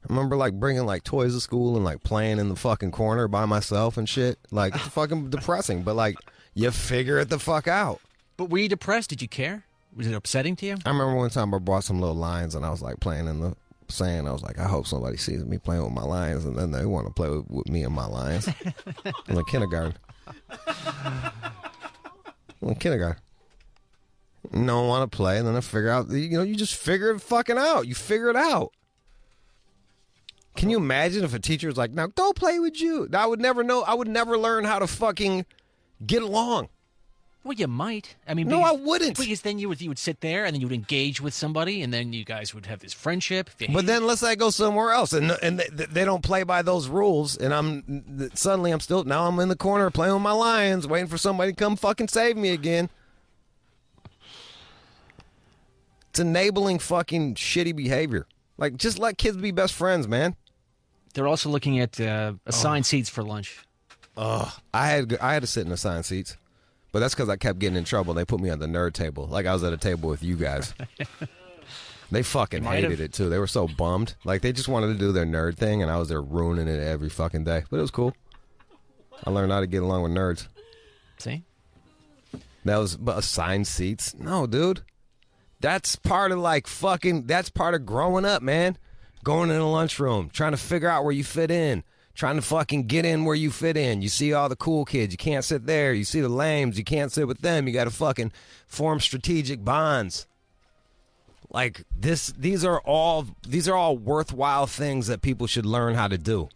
I remember like bringing like toys to school and like playing in the fucking corner by myself and shit. Like, it's fucking depressing, but like, you figure it the fuck out. But were you depressed? Did you care? Was it upsetting to you? I remember one time I brought some little lions and I was like playing in the sand. I was like, I hope somebody sees me playing with my lions, and then they want to play with me and my lions. In the kindergarten. No one want to play, and then I figure out, you just figure it fucking out. You figure it out. Can you imagine if a teacher was like, now go play with Jude? I would never know. I would never learn how to fucking get along. Well, you might. I mean, no, I wouldn't. Because then you would sit there and then you would engage with somebody, and then you guys would have this friendship. But then let's say I go somewhere else and they don't play by those rules, and I'm in the corner playing with my lions, waiting for somebody to come fucking save me again. It's enabling fucking shitty behavior. Like, just let kids be best friends, man. They're also looking at assigned seats for lunch. I had to sit in assigned seats, but that's because I kept getting in trouble. They put me on the nerd table, like I was at a table with you guys. They fucking hated it too. They were so bummed. Like, they just wanted to do their nerd thing, and I was there ruining it every fucking day. But it was cool. I learned how to get along with nerds. See? That was assigned seats. No, dude. That's part of that's part of growing up, man. Going in the lunchroom, trying to figure out where you fit in, trying to fucking get in where you fit in. You see all the cool kids, you can't sit there. You see the lames, you can't sit with them. You got to fucking form strategic bonds. Like, these are all worthwhile things that people should learn how to do.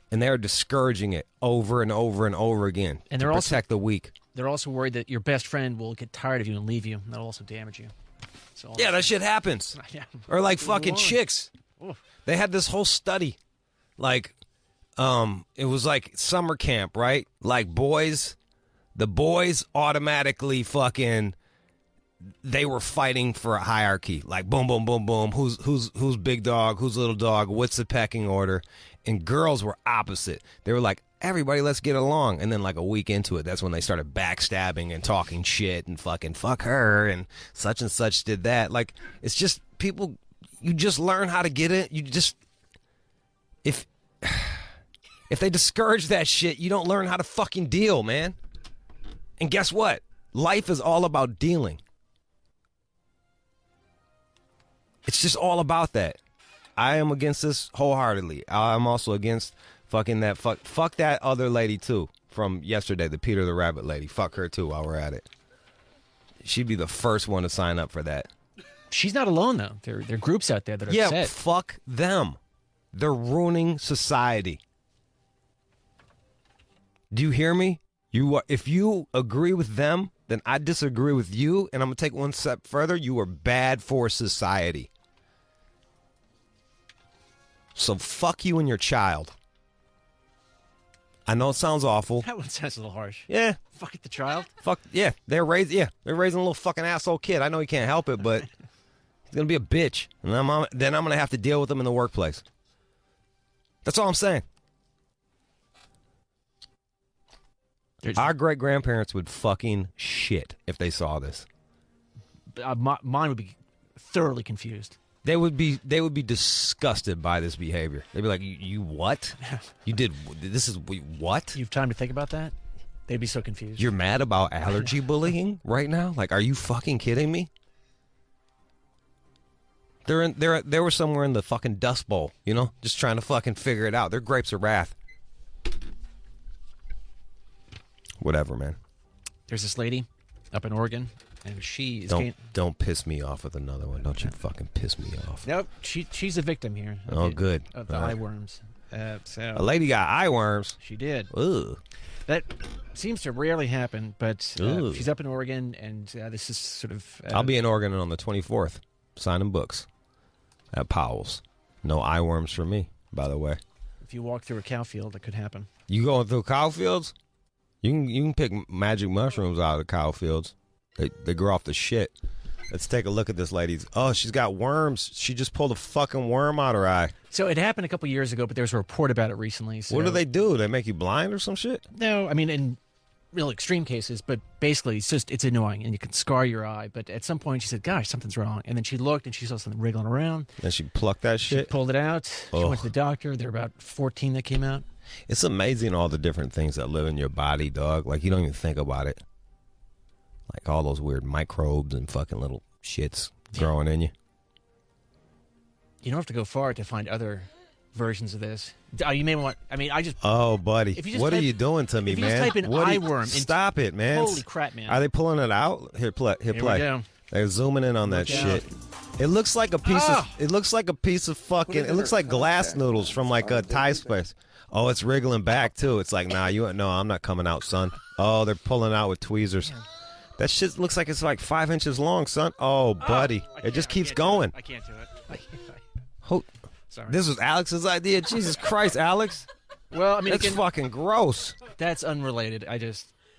And they're discouraging it over and over and over again and to protect the weak. They're also worried that your best friend will get tired of you and leave you. That'll also damage you. Yeah, that shit happens. Or like fucking chicks. They had this whole study. Like, it was like summer camp, right? Like, the boys automatically fucking, they were fighting for a hierarchy. Like, boom, boom, boom, boom. Who's big dog? Who's little dog? What's the pecking order? And girls were opposite. They were like, everybody, let's get along. And then like a week into it, that's when they started backstabbing and talking shit and fucking fuck her and such did that. Like, it's just people, you just learn how to get it. You just, if they discourage that shit, you don't learn how to fucking deal, man. And guess what? Life is all about dealing. It's just all about that. I am against this wholeheartedly. I'm also against fucking that fuck that other lady too from yesterday, the Peter the Rabbit lady. Fuck her too while we're at it. She'd be the first one to sign up for that. She's not alone though. There are groups out there that are upset. Yeah, fuck them. They're ruining society. Do you hear me? If you agree with them, then I disagree with you, and I'm gonna take one step further. You are bad for society. So fuck you and your child. I know it sounds awful. That one sounds a little harsh. Yeah. Fuck it, the child. Fuck yeah. They're raising a little fucking asshole kid. I know he can't help it, but he's gonna be a bitch, and then I'm gonna have to deal with him in the workplace. That's all I'm saying. Our great grandparents would fucking shit if they saw this. Mine would be thoroughly confused. They would be disgusted by this behavior. They'd be like, "You what? You did this? Is what? You have time to think about that?" They'd be so confused. You're mad about allergy bullying right now? Like, are you fucking kidding me? They were somewhere in the fucking Dust Bowl, you know, just trying to fucking figure it out. They're grapes of wrath. Whatever, man. There's this lady up in Oregon, and she is... Don't piss me off with another one. Don't you fucking piss me off. Nope, she's a victim here. Good. Of the eye worms. So a lady got eye worms. She did. Ugh. That seems to rarely happen, but she's up in Oregon, and this is sort of... I'll be in Oregon on the 24th, signing books at Powell's. No eye worms for me, by the way. If you walk through a cow field, it could happen. You going through cow fields? You can pick magic mushrooms out of the cow fields. They grow off the shit. Let's take a look at this lady's. Oh, she's got worms. She just pulled a fucking worm out her eye. So it happened a couple years ago, but there was a report about it recently. So. What do? They make you blind or some shit? No, I mean in real extreme cases, but basically it's annoying and you can scar your eye. But at some point she said, "Gosh, something's wrong," and then she looked and she saw something wriggling around. And she plucked that shit. She pulled it out. She went to the doctor. There were about 14 that came out. It's amazing all the different things that live in your body, dog. Like, you don't even think about it. Like, all those weird microbes and fucking little shits growing in you. You don't have to go far to find other versions of this. You may want... I mean, I just... Oh, buddy. What are you doing to me, man? If you just type in eye worm... Stop it, man. Holy crap, man. Are they pulling it out? Here, play. Here we go. They're zooming in on that shit. It looks like a piece of... It looks like a piece of fucking... It looks like glass noodles from, like, a Thai place. Oh, it's wriggling back, too. It's like, no, I'm not coming out, son. Oh, they're pulling out with tweezers. That shit looks like it's like 5 inches long, son. Oh, buddy. It just keeps going. I can't do it. Sorry. This was Alex's idea? Jesus Christ, Alex. Well, I mean... It's fucking gross. That's unrelated.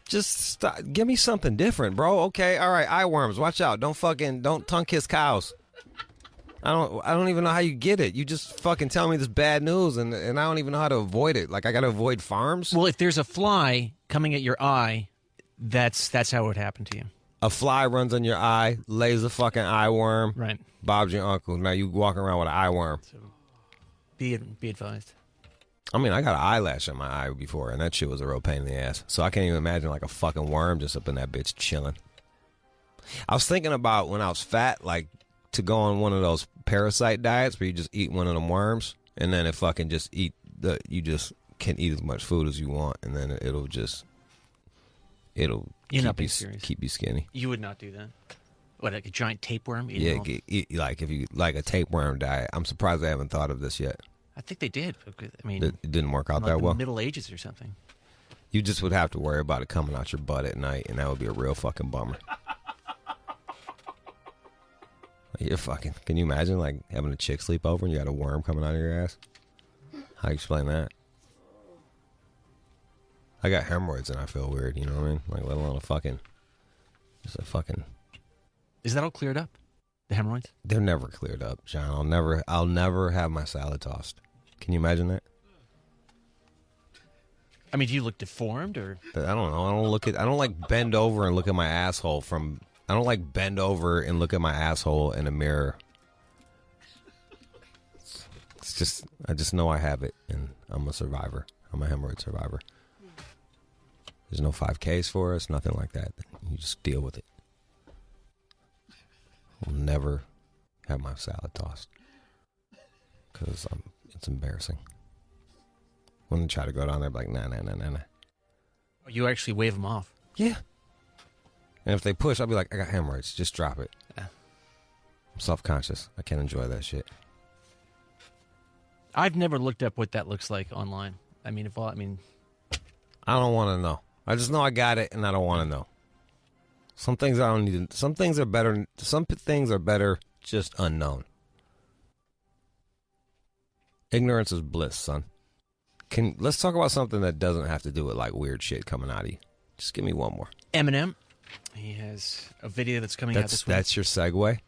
Just stop. Give me something different, bro. Okay, all right, eye worms. Watch out. Don't tongue kiss cows. I don't even know how you get it. You just fucking tell me this bad news, and I don't even know how to avoid it. Like, I got to avoid farms? Well, if there's a fly coming at your eye, that's how it would happen to you. A fly runs on your eye, lays a fucking eye worm. Right. Bob's your uncle. Now you walking around with an eye worm. So be advised. I mean, I got an eyelash on my eye before, and that shit was a real pain in the ass. So I can't even imagine like a fucking worm just up in that bitch chilling. I was thinking about when I was fat, like, to go on one of those parasite diets where you just eat one of them worms, and then it fucking just you just can eat as much food as you want, and then it'll keep you skinny. You would not do that. What, like a giant tapeworm? Yeah, like if you like a tapeworm diet. I'm surprised they haven't thought of this yet. I think they did. I mean, it didn't work out like that well. Middle Ages or something. You just would have to worry about it coming out your butt at night, and that would be a real fucking bummer. You're fucking. Can you imagine like having a chick sleep over and you got a worm coming out of your ass? How you explain that? I got hemorrhoids and I feel weird. You know what I mean? Like, let alone a fucking. Just a fucking. Is that all cleared up? The hemorrhoids? They're never cleared up, John. I'll never have my salad tossed. Can you imagine that? I mean, do you look deformed or? I don't know. I don't like bend over and look at my asshole from. I don't like bend over and look at my asshole in a mirror. It's just, I just know I have it, and I'm a survivor. I'm a hemorrhoid survivor. There's no 5Ks for us, nothing like that. You just deal with it. I'll never have my salad tossed because it's embarrassing. When they try to go down there, I'm like, nah. You actually wave them off? Yeah. And if they push, I'll be like, I got hemorrhoids. Just drop it. Yeah. I'm self-conscious. I can't enjoy that shit. I've never looked up what that looks like online. I mean, I don't want to know. I just know I got it, and I don't want to know. Some things I don't need. Some things are better. Some things are better just unknown. Ignorance is bliss, son. Let's talk about something that doesn't have to do with like weird shit coming out of you. Just give me one more. Eminem. He has a video that's coming out this week. That's your segue?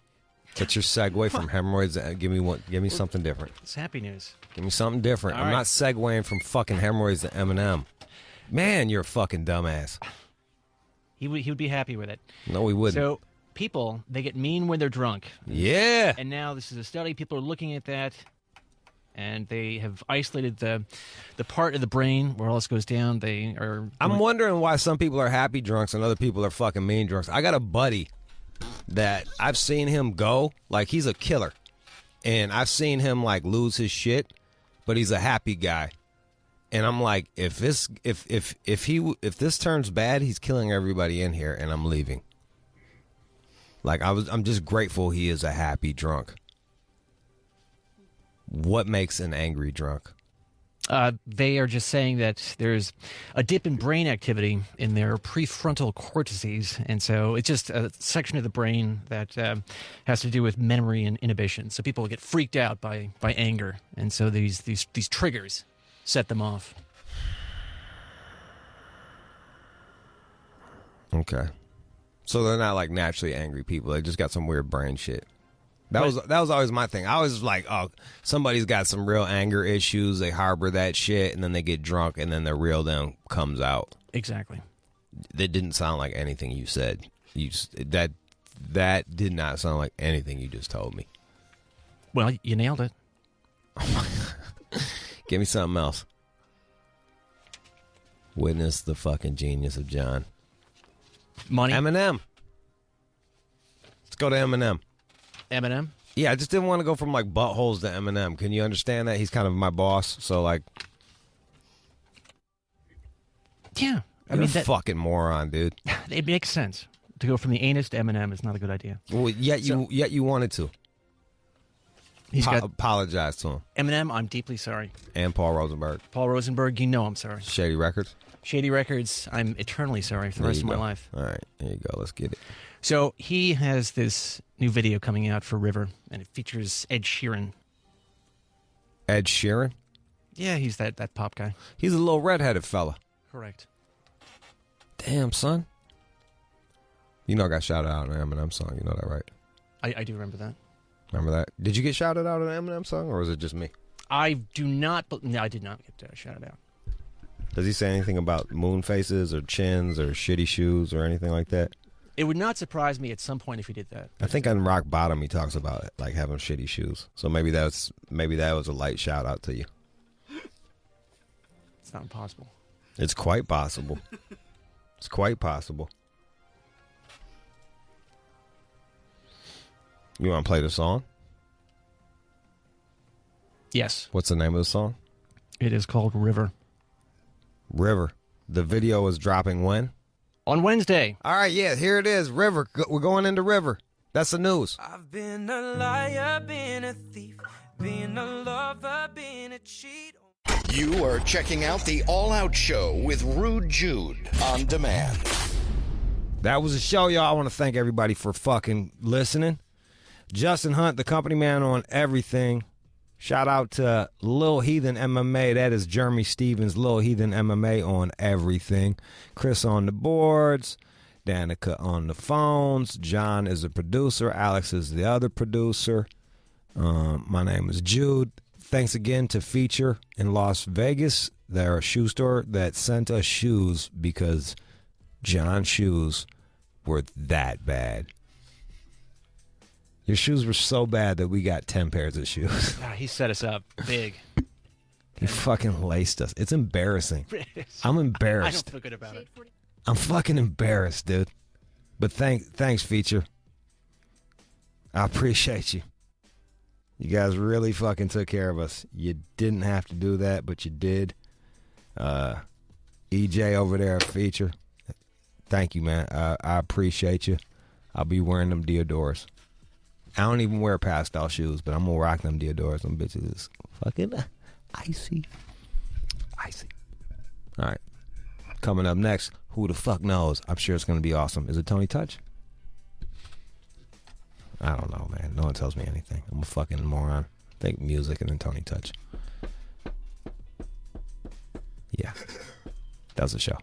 That's your segue from hemorrhoids. Give me one. Give me something different. It's happy news. Give me something different. All I'm right. not segueing from fucking hemorrhoids to Eminem. Man, you're a fucking dumbass. He would be happy with it. No, he wouldn't. So people, they get mean when they're drunk. Yeah. And now this is a study. People are looking at that, and they have isolated the part of the brain where all this goes down. They are. I'm wondering why some people are happy drunks and other people are fucking mean drunks. I got a buddy that I've seen him go, like he's a killer. And I've seen him like lose his shit, but he's a happy guy. And I'm like, if this turns bad, he's killing everybody in here and I'm leaving. Like I'm just grateful he is a happy drunk. What makes an angry drunk? They are just saying that there's a dip in brain activity in their prefrontal cortices, and so it's just a section of the brain that has to do with memory and inhibition. So people get freaked out by anger, and so these triggers set them off. Okay, so they're not like naturally angry people. They just got some weird brain shit. That was always my thing. I was like, oh, somebody's got some real anger issues. They harbor that shit, and then they get drunk, and then the real them comes out. Exactly. That didn't sound like anything you said. That did not sound like anything you just told me. Well, you nailed it. Give me something else. Witness the fucking genius of John. Money. Eminem. Let's go to Eminem. Eminem? Yeah, I just didn't want to go from like buttholes to Eminem. Can you understand that? He's kind of my boss, so like. Yeah, I mean, fucking moron, dude. It makes sense to go from the anus to Eminem. Is not a good idea. Well, yet you wanted to. He's got apologize to him. Eminem, I'm deeply sorry. And Paul Rosenberg. Paul Rosenberg, you know I'm sorry. Shady Records. Shady Records, I'm eternally sorry for the rest of my life. All right, there you go. Let's get it. So he has this new video coming out for River, and it features Ed Sheeran. Ed Sheeran? Yeah, he's that pop guy. He's a little redheaded fella. Correct. Damn, son. You know I got shouted out in an Eminem song. You know that, right? I do remember that. Remember that? Did you get shouted out in an Eminem song, or was it just me? I do not. No, I did not get shouted out. Does he say anything about moon faces or chins or shitty shoes or anything like that? It would not surprise me at some point if he did that. I think on Rock Bottom he talks about it, like having shitty shoes. So maybe that was a light shout out to you. It's not impossible. It's quite possible. It's quite possible. You want to play the song? Yes. What's the name of the song? It is called River. River. The video is dropping when? On Wednesday. All right, yeah, here it is. River. We're going into River. That's the news. I've been a liar, been a thief, been a lover, been a cheat. You are checking out the All Out Show with Rude Jude on demand. That was the show, y'all. I want to thank everybody for fucking listening. Justin Hunt, the company man on everything. Shout out to Lil Heathen MMA. That is Jeremy Stevens, Lil Heathen MMA on everything. Chris on the boards. Danica on the phones. John is the producer. Alex is the other producer. My name is Jude. Thanks again to Feature in Las Vegas. They're a shoe store that sent us shoes because John's shoes were that bad. Your shoes were so bad that we got 10 pairs of shoes. He set us up big. He fucking laced us. It's embarrassing. I'm embarrassed. I don't feel good about it. I'm fucking embarrassed, dude. But thanks, Feature. I appreciate you. You guys really fucking took care of us. You didn't have to do that, but you did. EJ over there at Feature. Thank you, man. I appreciate you. I'll be wearing them Diodors. I don't even wear pastel shoes, but I'm going to rock them Diodors. Them bitches is fucking icy. Icy. All right. Coming up next, who the fuck knows? I'm sure it's going to be awesome. Is it Tony Touch? I don't know, man. No one tells me anything. I'm a fucking moron. Think music and then Tony Touch. Yeah. That was the show.